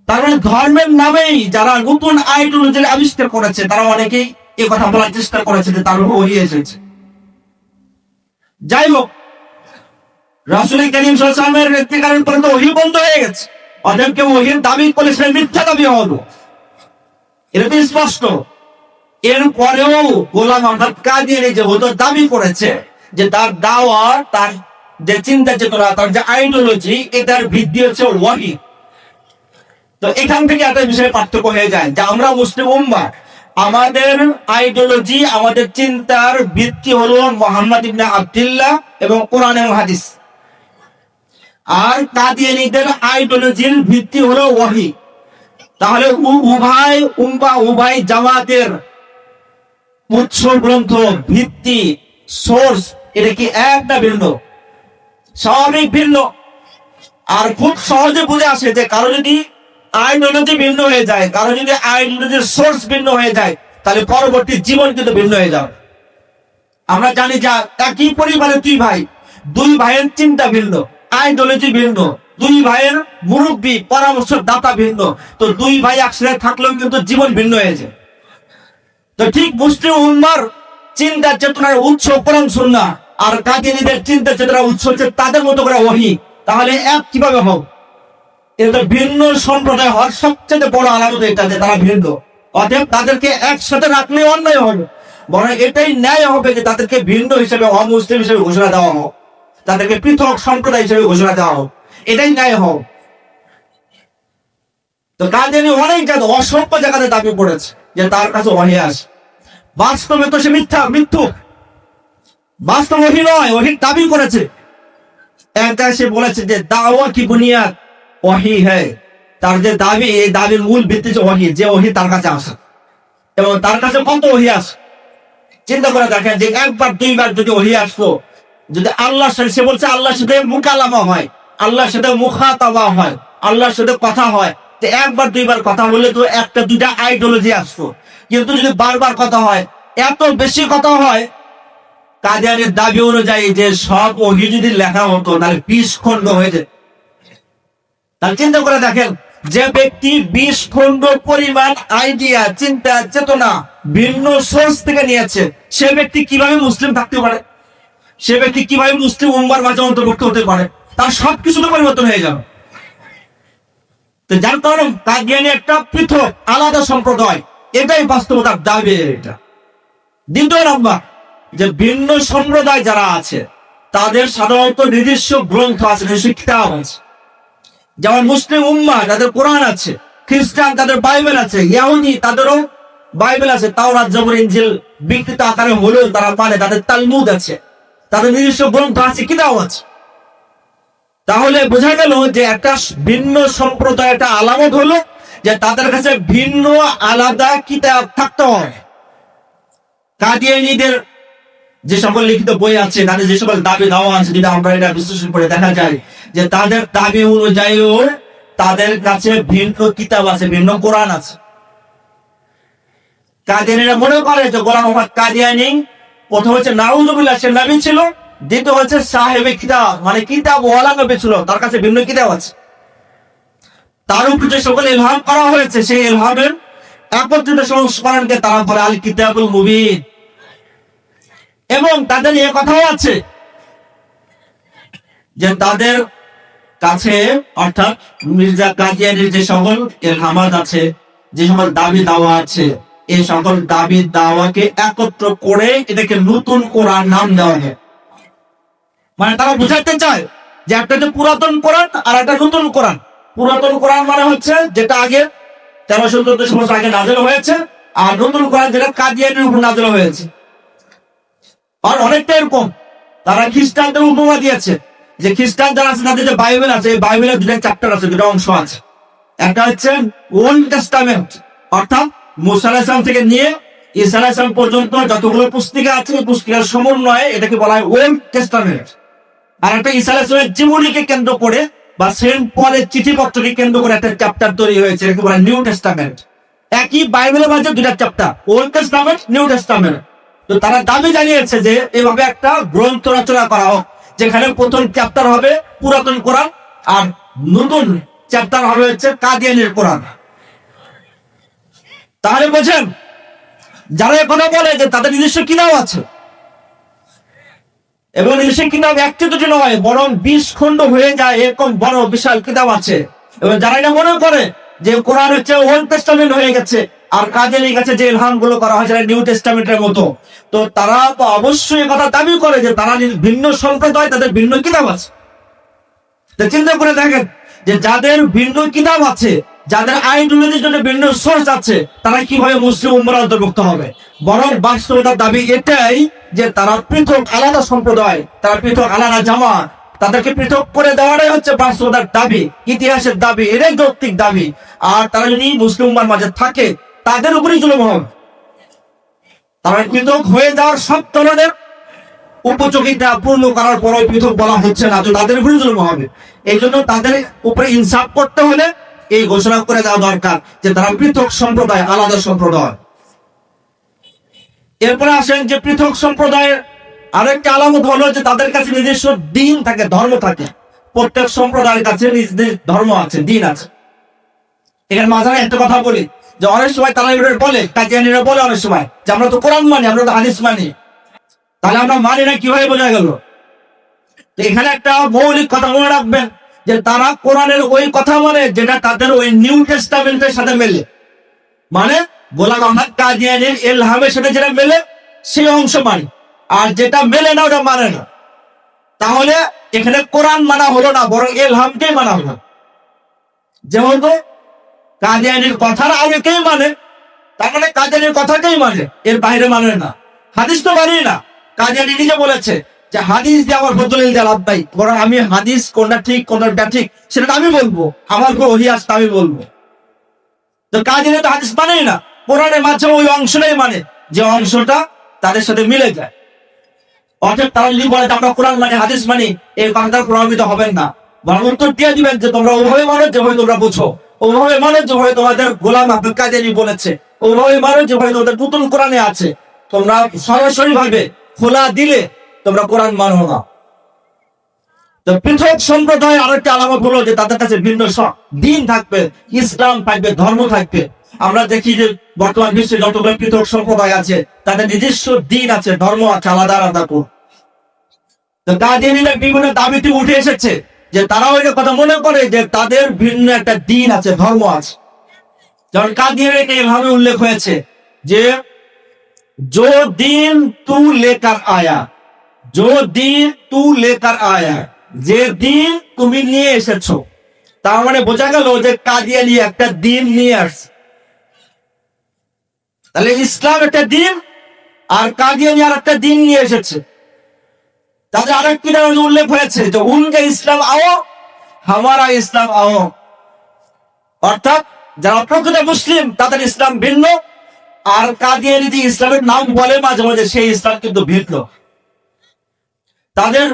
তার মানে ধর্মের নামেই যারা নতুন আইডিওলজির আবিষ্কার করেছে, তারা অনেকেই এই কথা বলার চেষ্টা করেছে যে তার উপর ওহী এসেছে। যাই হোক, রাসূল কারীম সাল্লাল্লাহু আলাইহি ওয়াসাল্লামের ইন্তেকালের পরে তো ওহী বন্ধ হয়ে গেছে, অতএব কেউ ওহীর দাবি করলে সে মিথ্যা দাবি হলো, এটা তো স্পষ্ট। এরপরেও গোলাম আহমদ কাদিয়ানী যে হতো দাবি করেছে যে তার দাওয়াত, তার যে চিন্তা চেতনা, তার যে আইডিওলজি, এটার ভিত্তি হচ্ছে ওহী। তো এখান থেকে একটা বিষয়ে পার্থক্য হয়ে যায় যে আমরা মুসলিম উম্মাহ, আমাদের আইডিওলজি, আমাদের চিন্তার ভিত্তি হলো মুহাম্মদ ইবনে আব্দুল্লাহ এবং কোরআন এবং হাদিস, আর কাদিয়ানীদের আইডিওলজির ভিত্তি হলো ওহী। তাহলে উভয় জামাতের উৎস গ্রন্থ, ভিত্তি, সোর্স, এটা কি এক না ভিন্ন? স্বাভাবিক ভিন্ন। আর খুব সহজে বুঝে আসে যে কারো যদি আইডিওলজি ভিন্ন হয়ে যায়, কারো যদি আইডিওলজির সোর্স ভিন্ন হয়ে যায়, তাহলে পরবর্তী জীবন কিন্তু ভিন্ন হয়ে যাবে। আমরা জানি যে একই পরিবারে দুই ভাইয়ের চিন্তা ভিন্ন, আইডিওলজি ভিন্ন, দুই ভাইয়ের মুরব্বী পরামর্শ দাতা ভিন্ন, তো দুই ভাই একসাথে থাকলেও কিন্তু জীবন ভিন্ন হয়ে যায়। তো ঠিক মুসলিম উম্মাহর চিন্তা চেতনার উৎস কোরআন সুন্নাহ, আর কাদিয়ানীদের চিন্তা চেতনার উৎস হচ্ছে তাদের মতো করে ওহী। তাহলে এক কিভাবে হোক? এটা ভিন্ন সম্প্রদায় হওয়ার সবচেয়ে বড় আলামত এটা যে তারা ভিন্ন। অতএব তাদেরকে একসাথে রাখলে অন্যায় হবে, বরং এটাই ন্যায় হবে যে তাদেরকে ভিন্ন হিসেবে, অমুসলিম হিসেবে ঘোষণা দেওয়া হোক, তাদেরকে পৃথক সম্প্রদায় হিসেবে ঘোষণা দেওয়া হোক, এটাই ন্যায় হোক। তো কাদিয়ানি অনেক জায়গা, অসংখ্য জায়গাতে দাবি করেছে যে তার কাছে ওহী আসে। বাস্তবে তো সে মৃত্যু, বাস্তব ওহী নয়, ওহীর দাবি করেছে। এক জায়গায় সে বলেছে যে দাওয়া কি বুনিয়াদ ওহী হ্যায়, তার যে দাবি, এই দাবির মূল ভিত্তি যে ওহী, যে ওহী তার কাছে আসে। এবং তার কাছে কত ওহী আসে চিন্তা করে দেখেন, যে একবার দুইবার যদি ওহী আসতো, যদি আল্লাহর সাথে, সে বলছে আল্লাহর সাথে মুকালামা হয়, আল্লাহর সাথে মুখাতাবা হয়, আল্লাহর সাথে কথা হয়, তো একবার দুইবার কথা বললে তো একটা দুইটা আইডিওলজি আসতো। কিন্তু যদি বারবার কথা হয়, এত বেশি কথা হয়, কাদিয়ানির দাবি অনুযায়ী যে সব ওহী যদি লেখা হতো তাহলে 20 খণ্ড হয়ে যেত। তাহলে চিন্তা করে দেখেন, যে ব্যক্তি 20 খণ্ড পরিমাণ আইডিয়া, চিন্তা, চেতনা ভিন্ন সোর্স থেকে নিয়েছে, সে ব্যক্তি কিভাবে মুসলিম থাকতে পারে? সে ব্যক্তি কিভাবে মুসলিম উম্মার মাঝে অন্তর্ভুক্ত হতে পারে? তার সবকিছু তো পরিবর্তন হয়ে যাবে। তো যার কারণে কাদিয়ানি একটা পৃথক আলাদা সম্প্রদায়, এটাই বাস্তবতার দাবি। এটা দ্বিতীয় নাম্বার, যে ভিন্ন সম্প্রদায় যারা আছে তাদের সাধারণত নিজস্ব গ্রন্থ আছে, নিজস্ব কিতাব আছে। যেমন মুসলিম উম্মাহ তাদের কোরআন আছে, খ্রিস্টান তাদের বাইবেল আছে, ইহুদি তাদেরও বাইবেল আছে, তাওরাত জবুর ইনজিল বিকৃত আকারে হলেও তারা মানে তাদের তালমুদ আছে, তাদের নিজস্ব গ্রন্থ আছে, কিতাব আছে। তাহলে বোঝা গেল যে একটা ভিন্ন সম্প্রদায় একটা আলামত হলো যে তাদের কাছে ভিন্ন আলাদা কিতাব থাকতে হয়। কাদিয়ানীদের যে সকল লিখিত বই আছে, তাদের যে সকল দাবি দাওয়া আছে, যদি আমরা এটা বিশ্লেষণ করে দেখা যায় যে তাদের দাবি অনুযায়ীও তাদের কাছে ভিন্ন কিতাব আছে, ভিন্ন কোরআন আছে। কাদিয়ানীরা মনে করে যে গোলাম মোহাম্মদ কাদিয়ানী প্রথম হচ্ছে নাউজুবিল্লাহ, সে নবী ছিল, দ্বিতীয় হচ্ছে সাহেবে কিতাব, মানে কিতাব ওয়ালা নবী ছিল, তার কাছে ভিন্ন কিতাব আছে। তার উপর যে সকল ইলহাম করা হয়েছে, সেই ইলহামের একত্রিত সংস্করণকে তারা বলে আল কিতাবুল মুবিন। এবং তাদের এ কথাও আছে যে তাদের কাছে, অর্থাৎ মির্জা কাদিয়ানীর যে সকল ইলহামাত আছে, যে সকল দাবি দাওয়া আছে, এই সকল দাবি দাওয়াকে একত্র করে এটাকে নতুন কোরআন নাম দেওয়া হয়। মানে তারা বুঝাতে চায় যে একটা যে পুরাতন কোরআন আর একটা নতুন কোরআন। পুরাতন কোরআন মানে হচ্ছে যেটা আগে 1300-1400 বছর আগে নাযিল হয়েছে, আর নতুন কোরআন যেটা কাদিয়ানীর উপর নাযিল হয়েছে। আর অনেকটা এরকম তারা খ্রিস্টানদের উপমা দিয়েছে, যে খ্রিস্টান যারা আছে তাদের যে বাইবেল আছে, এই বাইবেলের দুটো চ্যাপ্টার আছে, দুটো অংশ আছে। একটা হচ্ছে ওল্ড টেস্টামেন্ট, অর্থাৎ মুসা আলাইহিস সালাম থেকে নিয়ে ঈসা আলাইহিস সালাম পর্যন্ত যতগুলো পুস্তিকা আছে, এই পুস্তিকার সমন্বয়ে এটাকে বলা হয় ওল্ড টেস্টামেন্ট। আর একটা ঈসা আলাইহিস সালামের জীবনীকে কেন্দ্র করে বা সেন্ট পলের চিঠিপত্রকে কেন্দ্র করে একটা চ্যাপ্টার তৈরি হয়েছে, এটাকে বলা হয় নিউ টেস্টামেন্ট। একই বাইবেলের মাঝে দুটা chapter, old testament, new testament. তো তারা দাবি জানিয়েছে যে এভাবে একটা গ্রন্থ রচনা করা হোক, যেখানে প্রথম চ্যাপ্টার হবে পুরাতন কোরআন আর নতুন চ্যাপ্টার হবে হচ্ছে কাদিয়ানীর কোরআন। তাহলে বোঝেন, যারা কথা বলে যে তাদের নিজস্ব কিতাব আছে, এবং নিজস্ব কিতাব একটি দুটি নয় বরং 20 খণ্ড হয়ে যায়, এরকম বড় বিশাল কিতাব আছে। এবং যারা এটা মনে করে যে কোরআন হচ্ছে ওল্ড টেস্টামেন্ট হয়ে গেছে, আর কাদিয়ানীর কাছে যে ইলহাম গুলো করা হয় সেটা নিউ টেস্টামেন্টের মতো, তো তারা তো অবশ্যই কথা দাবি করে যে তারা ভিন্ন সম্প্রদায়, তাদের ভিন্ন কিতাব আছে। তো চিন্তা করে দেখেন যে যাদের ভিন্ন কিতাব আছে, যাদের আইডিওলজির জন্য ভিন্ন সোর্স আছে, তারা কিভাবে মুসলিম উম্মার অন্তর্ভুক্ত হবে? বরং বাস্তবতার দাবি এটাই যে তারা পৃথক আলাদা সম্প্রদায়, তারা পৃথক আলাদা জামাত, তাদেরকে পৃথক করে দেওয়াটাই হচ্ছে বাস্তবতার দাবি, ইতিহাসের দাবি, এটাই যৌক্তিক দাবি। আর তারা যদি মুসলিম উম্মার মাঝে থাকে, তাদের উপরই জুলুম হবে। তারা পৃথক হয়ে যাওয়ার সব ধরনের উপযোগিতা পূর্ণ করার পরও পৃথক বলা হচ্ছে না, তো তাদের উপরই জুলুম হবে। এই জন্য তাদের উপরে ইনসাফ করতে হলে এই ঘোষণা করে দেওয়া দরকার যে তারা পৃথক সম্প্রদায়, আলাদা সম্প্রদায়। এরপরে আসেন যে পৃথক সম্প্রদায়ের আরেকটা আলামত হলো যে তাদের কাছে নিজস্ব দিন থাকে, ধর্ম থাকে। প্রত্যেক সম্প্রদায়ের কাছে নিজ নিজ ধর্ম আছে, দিন আছে। এখানে মাঝে একটা কথা বলি যে অনেক সময় তারা বলে, কাদিয়ানীরা বলে অনেক সময় যে আমরা তো কোরআন মানি, আমরা তো হাদিস মানি। তাহলে আমরা মানি না কিভাবে বোঝা গেল? তো এখানে একটা মৌলিক কথা মনে রাখবেন যে তারা কোরআনের ওই কথা মানে যেটা তাদের ওই নিউ টেস্টামেন্টের সাথে মেলে। মানে গোলাম আহমদ কাদিয়ানীর ইলহামের সাথে যেটা মেলে সেই অংশ মানে, আর যেটা মেলে না ওটা মানে না। তাহলে এখানে কোরআন মানা হলো না, বরং ইলহামকেই মানা হলো। যেমন কাদিয়ানির কথার আগেকেই মানে, তার মানে কাদিয়ানির কথাকেই মানে, এর বাইরে মানে না। হাদিস তো মানি না। কাদিয়ানি নিজে বলেছে যে হাদিস দিয়ে আমার বদলিল দিয়ে লাভ নাই, বরং আমি হাদিস কোনটা ঠিক কোনটা ঠিক সেটা আমি বলবো, আমার উপর ওহী আসতে আমি বলবো। তো কাদিয়ানি তো হাদিস মানেই না, কোরআনের মাধ্যমে ওই অংশটাই মানে যে অংশটা তাদের সাথে মিলে যায়। অর্থাৎ তারা যদি বলে আমরা কোরআন মানে হাদিস মানি, এই কথাটা প্রভাবিত হবেন না, বরং উত্তর দিয়ে দিবেন যে তোমরা ওভাবে মানো যেভাবে তোমরা বুঝো, ওভাবে মানো যেভাবে তোমাদের গোলাম আব্দুল কাদেরী বলেছে, ওভাবে মানো যেভাবে তোমাদের নতুন কোরআনে আছে। তোমরা সরাসরি ভাবে খোলা দিলে তোমরা কোরআন মানো না। তো পৃথক সম্প্রদায় আরেকটা আলামত হলো যে তাদের কাছে ভিন্ন দিন থাকবে, ইসলাম থাকবে, ধর্ম থাকবে। আমরা দেখি যে বর্তমান বিশ্বে যতগুলো পৃথক সম্প্রদায় আছে তাদের নিজস্ব দিন আছে, ধর্ম আছে, আলাদা আলাদা করে। তো কাদিয়ানীরা বিভিন্ন দাবিতে উঠে এসেছে যে তারাও এটা কথা মনে করে যে তাদের ভিন্ন একটা দিন আছে, ধর্ম আছে। যেমন কাদিয়ানীকে এভাবে উল্লেখ হয়েছে যে जो दिन तू लेकर आया, जो दिन तू लेकर आया, যে দিন তুমি নিয়ে এসেছো। তার মানে বোঝা গেল যে কাদিয়ানী একটা দিন নিয়ে আসছে। তাহলে ইসলাম একটা দিন আর কাদিয়ানী আর একটা দিন নিয়ে এসেছে। তাদের আরেকটি উল্লেখ হয়েছে যে উনকা ইসলাম আও হামারা ইসলাম আও, অর্থাৎ যারা প্রকৃত মুসলিম তাদের ইসলাম ভিন্ন, আর কাদিয়ানী যে ইসলামের নাম বলে মাঝে মাঝে সেই ইসলাম কিন্তু ভিন্ন। তাদের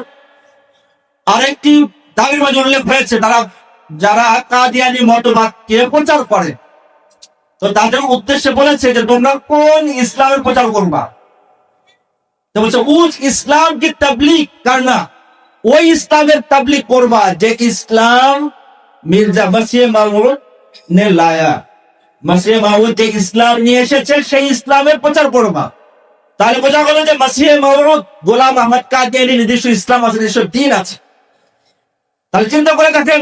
আরেকটি দাবির মাঝে উল্লেখ হয়েছে তারা যারা কাদিয়ানী মতবাদকে প্রচার করে, তো তাদের উদ্দেশ্যে বলেছে যে তোমরা কোন ইসলামের প্রচার করবা। তো বলছে উস ইসলাম কি তাবলীগ করনা, ওই ইসলামের তাবলীগ করবা যে ইসলাম মির্জা মসিহ মাউদ নে লায়া। মসিহ মাউদ যে ইসলাম নিয়ে এসেছে সেই ইসলামের প্রচার করবা। তাহলে বোঝা গেল যে মসিহ মাউদ গোলাম আহমদ কাদিয়ানী নিজস্ব ইসলাম আছে, নিজস্ব দিন আছে। তাহলে চিন্তা করে দেখেন,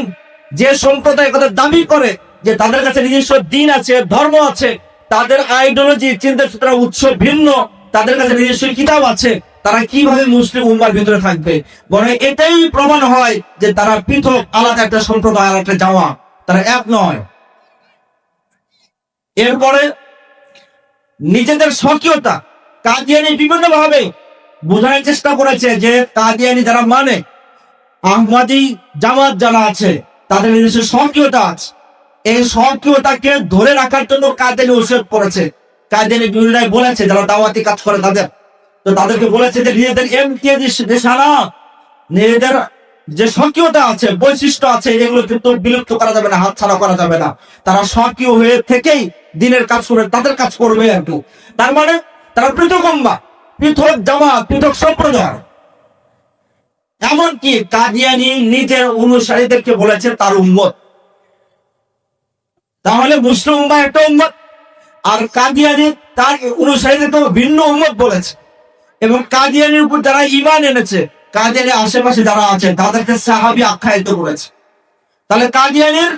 যে সম্প্রদায় কথা দাবি করে যে তাদের কাছে নিজস্ব দিন আছে, ধর্ম আছে, তাদের আইডিওলজি চিন্তা চেতনা উৎস ভিন্ন, তাদের কাছে নিজস্ব কিতাব আছে, তারা কিভাবে মুসলিম উম্মার ভিতরে থাকবে? বরং এটাই প্রমাণ হয় যে তারা পৃথক, আলাদা একটা সম্প্রদায়, আলাদা একটা জামাত, তারা এক নয়। এরপরে নিজেদের স্বকীয়তা কাদিয়ানী বিভিন্ন ভাবে বোঝানোর চেষ্টা করেছে যে কাদিয়ানী যারা মানে, আহমদি জামাত যারা আছে তাদের নিজস্ব স্বকীয়তা আছে। এই স্বকীয়তাকে ধরে রাখার জন্য কাদিয়ানী ওসিয়ত করেছে। কাদিয়ানী বিভিন্ন বলেছে যারা দাওয়াতি কাজ করে তাদের, তো তাদেরকে বলেছে যে নিজেদের নিশানা, নিজেদের যে স্বকীয়তা আছে, বৈশিষ্ট্য আছে, এগুলো কিন্তু বিলুপ্ত করা যাবে না, হাতছাড়া করা যাবে না। তারা স্বকীয় হয়ে থেকেই দিনের কাজ করে, তাদের কাজ করবে আর কি। তার মানে তারা পৃথক উম্মাহ, পৃথক জামাত, পৃথক সম্প্রদায়। এমনকি কাদিয়ানী নিজের অনুসারীদেরকে বলেছে তার উম্মত। তাহলে মুসলিম উম্মাহ একটা উম্মত, আর কাদিয়ানী তার অনুসারীদেরকে ভিন্ন উম্মত বলেছে। এবং কাদিয়ানীর উপর যারা ঈমান এনেছে, কাদিয়ানীর আশেপাশে যারা আছে তাদেরকে সাহাবী আখ্যায়িত করেছে। তাহলে কাদিয়ানীর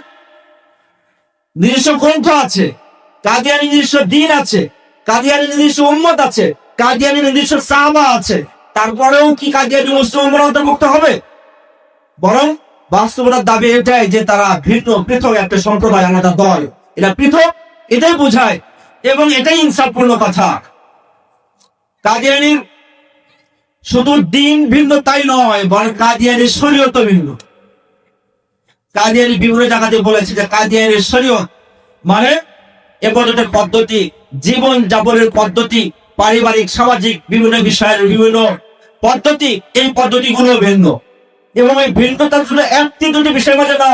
নিজস্ব গ্রন্থ আছে, কাদিয়ানীর নিজস্ব দিন আছে, কাদিয়ানীর নিজস্ব উম্মত আছে, কাদিয়ানীর নিজস্ব সাহাবা আছে। তারপরেও কি কাদিয়ানী মুসলিম উম্মাহর অন্তর্ভুক্ত হবে? বরং বাস্তবতার দাবি এটাই যে তারা ভিন্ন, পৃথক একটা সম্প্রদায়, আলাদা দল, এটা পৃথক, এটাই বোঝায় এবং এটাই ইনসাফপূর্ণ কথা। কাদিয়ানীর শুধু দিন ভিন্ন তাই নয়, বরং কাদিয়ানীর শরীয়ত ভিন্ন। কাদিয়ানী বিভিন্ন জায়গাতে বলেছে যে কাদিয়ানীর শরীয়ত মানে ইবাদতের পদ্ধতি, জীবন যাপনের পদ্ধতি, পারিবারিক সামাজিক বিভিন্ন বিষয়ের বিভিন্ন পদ্ধতি, এই পদ্ধতিগুলো ভিন্ন। এবং এই ভিন্নতা শুধু একটি দুটি বিষয়ের মাঝে না,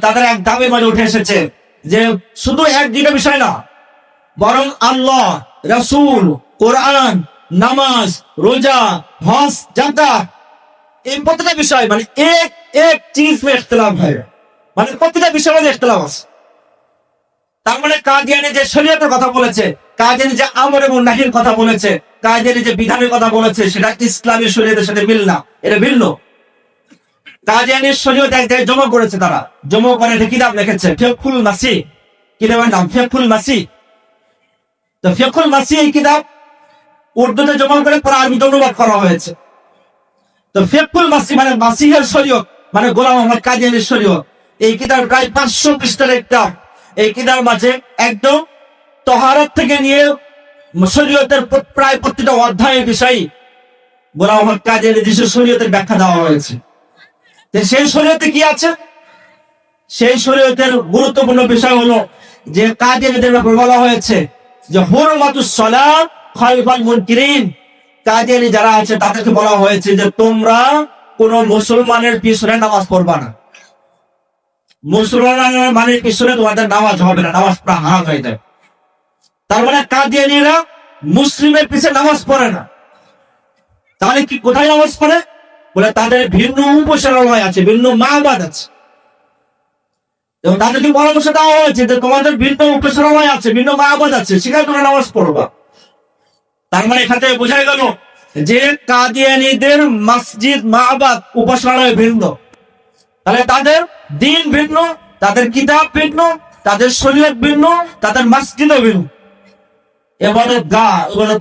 তাদের এক দাবির মাঝে উঠে এসেছে যে শুধু এক দুটো বিষয় না, বরং আল্লাহ, রাসূল, কোরআন, নামাজ, রোজা, হজ, যাকাত, এই প্রত্যেকটা বিষয় মানে এক এক চিজ মে ইখতিলাফ হয়, মানে প্রত্যেকটা বিষয়ের মধ্যে ইখতিলাফ আছে। তার মানে কাদিয়ানী যে শরীয়তের কথা বলেছে, কাদিয়ানী যে আমর এবং নাহির কথা বলেছে, কাদিয়ানী যে বিধানের কথা বলেছে, সেটা ইসলামী শরীয়তের সাথে মিল না, এটা ভিন্ন। কাদিয়ানীর শরীয়ত এক জায়গায় জমা করেছে, তারা জমা করে একটা কিতাব লিখেছে, ফিকহুল মাসিহ, কিতাবের নাম ফিকহুল মাসিহ। তো ফিকহুল মাসিহ এই কিতাব উর্দুতে জমা করে পরে আরবিতে অনুবাদ করা হয়েছে। তো ফিকহুল মাসিহ মানে মাসিহের শরীয়ত, মানে গোলাম আহমদ কাদিয়ানীর শরীয়ত। এই কিতাব প্রায় 500 পৃষ্ঠার একটা এই কিতাবের মাঝে একদম তহারাত থেকে নিয়ে শরীয়তের প্রায় প্রতিটা অধ্যায়ের বিষয় গোলাম মোহাম্মদ কাদিয়ানী নিজস্ব শরীয়তের ব্যাখ্যা দেওয়া হয়েছে। সেই শরীয়তে কি আছে? সেই শরীয়তের গুরুত্বপূর্ণ বিষয় হলো যে কাদিয়ানীদের ব্যাপারে বলা হয়েছে যে হুরমাতুস সালাত খালফাল মুনকিরিন। কাদিয়ানী যারা আছে তাদেরকে বলা হয়েছে যে তোমরা কোন মুসলমানের পিছনে নামাজ পড়বা না, মুসলমানের পিছনে তোমাদের নামাজ হবে না, নামাজ পড়া হারাম হয়ে যায়। তার মানে কাদিয়ানীরা মুসলিমের পিছনে নামাজ পড়ে না। তাহলে কি কোথায় নামাজ পড়ে? বলে তাদের ভিন্ন উপাসনালয় আছে, ভিন্ন মাহবাদ আছে, এবং তাদেরকে পরামর্শ দেওয়া হয়েছে যে তোমাদের ভিন্ন উপাসনালয় আছে, ভিন্ন মাহবাদ আছে, সেখানে তোমরা নামাজ পড়বা। তার মানে এখান থেকে বোঝা গেল যে কাদিয়ানীদের মসজিদ মাহবাদ উপাসনালয় ভিন্ন। তাহলে তাদের দিন ভিন্ন, তাদের কিতাব ভিন্ন, তাদের শরীয়ত ভিন্ন, তাদের মসজিদও ভিন্ন, ইবাদত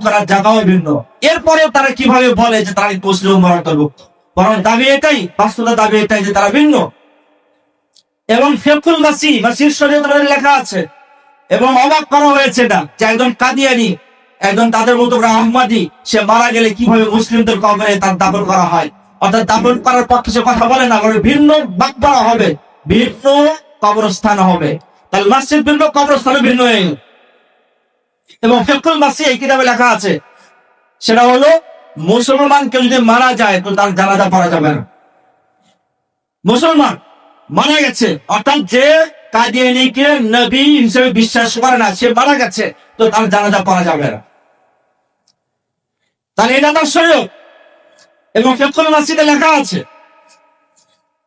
করার জায়গাও ভিন্ন। এরপরেও তারা কিভাবে বলে যে তারা মুসলিম উম্মাহর অন্তর্ভুক্ত? বরং দাবি এটাই, বাস্তবতা দাবি এটাই যে তারা ভিন্ন। এবং ফিকহুল মাসিহ শরীয়তের লেখা আছে, এবং অবাক করা হয়েছে এটা যে একজন কাদিয়ানী, একজন তাদের মতো আহমদী, সে মারা গেলে কিভাবে মুসলিমদের কবরে তার দাফন করা হয়। অর্থাৎ দাফন করার পক্ষে সে কথা বলে না, বলে ভিন্ন মাকবারা হবে, ভিন্ন কবরস্থান হবে। তাহলে মসজিদ ভিন্ন, কবরস্থান ভিন্ন হয়ে গেল। এবং ফিকহুল মাসিহ এই কিতাবে লেখা আছে, সেটা হলো মুসলমান কেউ যদি মারা যায় তো তার জানাজা পড়া যাবে না। মুসলমান মারা গেছে, অর্থাৎ যে কাদিয়ানীকে নবী হিসেবে বিশ্বাস করে না, সে মারা গেছে, তো তার জানাজা পড়া যাবে না। তাহলে এটা তার শরীয়ত। এবং ফিকহুল মাসিহে লেখা আছে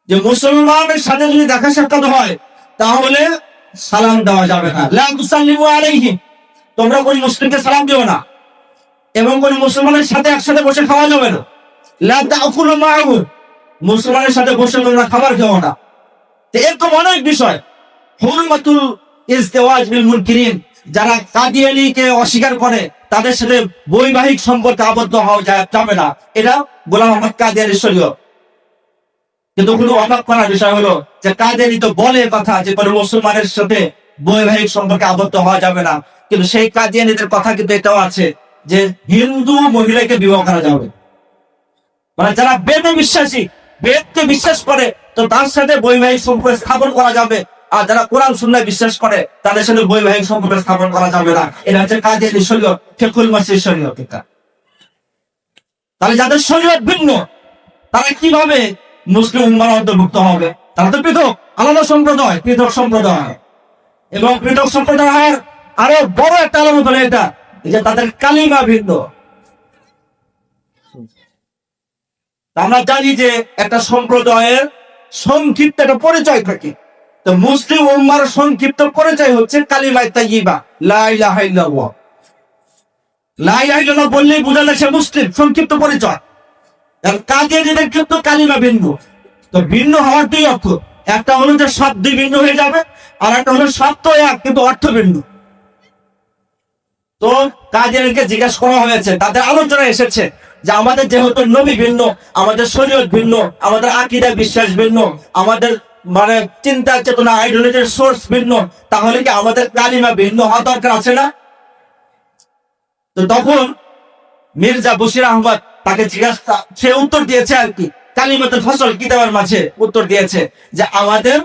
যে মুসলমানের সাথে যদি দেখা সাক্ষাৎ হয় তাহলে সালাম দেওয়া যাবে না। লা তুসাল্লিমু আলাইহি, তোমরা কোন মুসলিমকে সালাম দিও না, এবং কোন মুসলমানের সাথে একসাথে বসে খাওয়া যাবে না। লা তাকুলু মাআহু, মুসলমানের সাথে বসে তোমরা খাবার খেও না। এরকম অনেক বিষয়। হুরমাতুল ইজতিওয়াজ বিল মুনকিরিন, যারা কাদিয়ানীকে অস্বীকার করে তাদের সাথে বৈবাহিক সম্পর্কে আবদ্ধ হওয়া যাবে না, এটা গোলাম মোহাম্মদ কাদিয়ানীর শরীয়ত। কিন্তু কোনো অবাক করার বিষয় হলো যে কাদিয়ানী তো বলে কথা যে কোনো মুসলমানের সাথে বৈবাহিক সম্পর্কে আবদ্ধ হওয়া যাবে না, কিন্তু সেই কাদিয়ানীদের কথা কিন্তু এটাও আছে যে হিন্দু মহিলাকে বিবাহ করা যাবে। মানে যারা বেদে বিশ্বাসী, বেদকে বিশ্বাস করে, তো তার সাথে বৈবাহিক সম্পর্ক স্থাপন করা যাবে। আর যারা কোরআন সুন্নাহ বিশ্বাস করে তাদের সাথে বৈবাহিক সম্পর্ক স্থাপন করা যাবে না। এটা হচ্ছে কাদিয়ানী শরীয়ত, ফিকহুল মাসিহ শরীয়ত। তাহলে যাদের শরীয়ত ভিন্ন তারা কিভাবে মুসলিম উম্মাহর অন্তর্ভুক্ত হবে? তারা তো পৃথক, আলাদা সম্প্রদায়, পৃথক সম্প্রদায়। এবং পৃথক সম্প্রদায়ের আরো বড় একটা আলামত হলো এটা যে তাদের কালিমা ভিন্ন। আমরা জানি যে একটা সম্প্রদায়ের সংক্ষিপ্ত একটা পরিচয় থাকে, তো মুসলিম উম্মাহর সংক্ষিপ্ত পরিচয় হচ্ছে কালিমায়ে তাইয়্যিবা, লা ইলাহা ইল্লাল্লাহ। লা ইলাহা ইল্লাল্লাহ বললেই বোঝা যায় সে মুসলিম, সংক্ষিপ্ত পরিচয়। আর কাদিয়ানীদের কিন্তু কালিমা ভিন্ন। তো ভিন্ন হওয়ার দুই অর্থ, একটা হলো যে শব্দ ভিন্ন হয়ে যাবে, আর একটা হলো শব্দ এক কিন্তু অর্থ ভিন্ন। তো কাদিয়ানীকে জিজ্ঞাসা করা হয়েছে, তাদের আলোচনা এসেছে যে আমাদের যেহেতু নবী ভিন্ন, আমাদের শরীয়ত ভিন্ন, আমাদের আকীদা বিশ্বাস ভিন্ন, আমাদের মানে চিন্তা চেতনা আইডিওলজির সোর্স ভিন্ন, তাহলে কি আমাদের কালিমা ভিন্ন হওয়া দরকার আছে না? তো তখন মির্জা বশির আহমদ তাকে জিজ্ঞাসা, সে উত্তর দিয়েছে আর কি, কালিমাতুল ফসল কিতাবের মাঝে উত্তর দিয়েছে যে আমাদের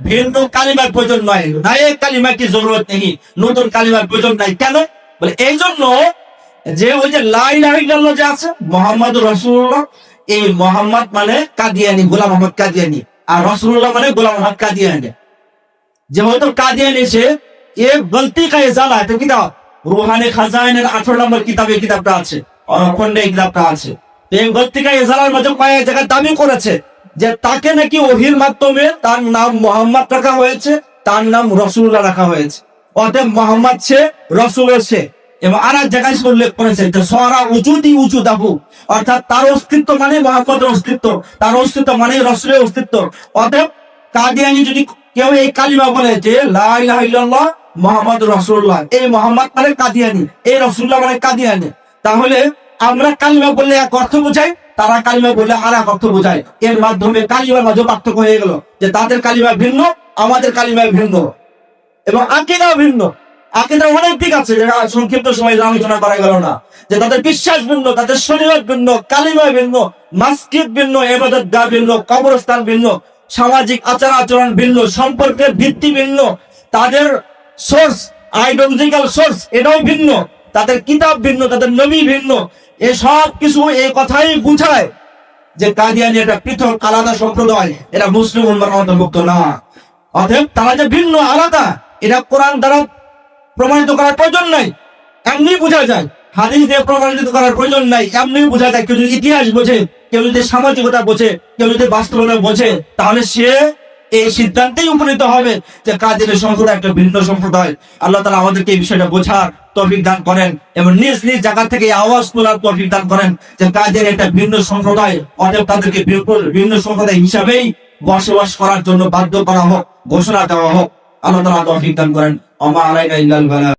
ভিন্ন কালিমার প্রয়োজন নয়, নয় কালিমা কি জরুরত নেই, নতুন কালিমার প্রয়োজন নাই। কেন? বলে এই জন্য যে ওই যে লা ইলাহা ইল্লাল্লাহ যে আছে, মুহাম্মাদুর রাসূলুল্লাহ, এই মুহাম্মদ মানে কাদিয়ানী, গোলাম মোহাম্মদ কাদিয়ানী, আর রাসূলুল্লাহ মানে গোলাম মোহাম্মদ কাদিয়ানী। যেহেতু কাদিয়ানী সে এ গলতি কা ইজালা, এটা কিতাব রুহানি খাজাইনের 18 নম্বর কিতাবে কিতাবটা আছে, খন্ডে এই কিতাবটা আছে। এই গলতি কা ইজালার মাঝে কয়েক জায়গায় দাবি করেছে যে তাকে নাকি ওহীর মাধ্যমে তার নাম মুহাম্মদ রাখা হয়েছে, তার নাম রাসূলুল্লাহ রাখা হয়েছে। অতএব মুহাম্মদ সে, রাসূলের সে। এবং আর এক জায়গায় উল্লেখ করেছে যে সরা উজুদি উজুদাহু, অর্থাৎ তার অস্তিত্ব মানে মুহাম্মদের অস্তিত্ব, তার অস্তিত্ব মানে রাসূলের অস্তিত্ব। অতএব কাদিয়ানী যদি কেউ এই কালিমা বলে যে লা ইলাহা ইল্লাল্লাহ মুহাম্মাদুর রাসূলুল্লাহ, এই মুহাম্মদ মানে কাদিয়ানী, এই রাসূলুল্লাহ মানে কাদিয়ানী, তাহলে আমরা কালিমা বললে এক অর্থ বোঝাই, তারা কালিমা বললে আর এক অর্থ বোঝায়। এর মাধ্যমে কালিমার মাঝে পার্থক্য হয়ে গেল যে তাদের কালিমা ভিন্ন, আমাদের কালিমা ভিন্ন। এবং আকীদাও ভিন্ন। আকীদার অনেক দিক আছে যেটা সংক্ষিপ্ত সময় আলোচনা করা গেল না, যে তাদের বিশ্বাস ভিন্ন, তাদের শরীয়ত ভিন্ন, কালিমা ভিন্ন, মসজিদ ভিন্ন, ইবাদতগাহ ভিন্ন, কবরস্থান ভিন্ন, সামাজিক আচার আচরণ ভিন্ন, সম্পর্কের ভিত্তি ভিন্ন, তাদের সোর্স আইডিওলজিক্যাল সোর্স এটাও ভিন্ন, তাদের কিতাব ভিন্ন, তাদের নবী ভিন্ন। এসব কিছু এই কথাই বুঝায় যে কাদিয়ানী এটা পৃথক আলাদা সম্প্রদায়, এটা মুসলিম উম্মাহর অন্তর্ভুক্ত না। অতএব তারা যে ভিন্ন আলাদা এটা কোরআন দ্বারা প্রমাণিত করার প্রয়োজন নাই, এমনি বোঝা যায়। হাদিস দিয়ে প্রমাণিত করার প্রয়োজন নাই, এমনি বোঝা যায়। কেউ যদি ইতিহাস বোঝে, কেউ যদি সামাজিকতা বোঝে, কেউ যদি বাস্তবতা বোঝে, তাহলে সে এই সিদ্ধান্তেই উপনীত হবে যে কাদিয়ানী সম্প্রদায় একটা ভিন্ন সম্প্রদায়। আল্লাহ তাআলা আমাদেরকে এই বিষয়টা বোঝার তৌফিক দান করেন এবং নিজ নিজ জায়গা থেকে এই আওয়াজ তোলার তৌফিক দান করেন যে কাদিয়ানী একটা ভিন্ন সম্প্রদায়, অতএব তাদেরকে ভিন্ন সম্প্রদায় হিসাবেই বসবাস করার জন্য বাধ্য করা হোক, ঘোষণা দেওয়া হোক। আল্লাহ তাআলা তৌফিক দান করেন। ওয়া মা আলাইনা ইল্লাল বালাগ।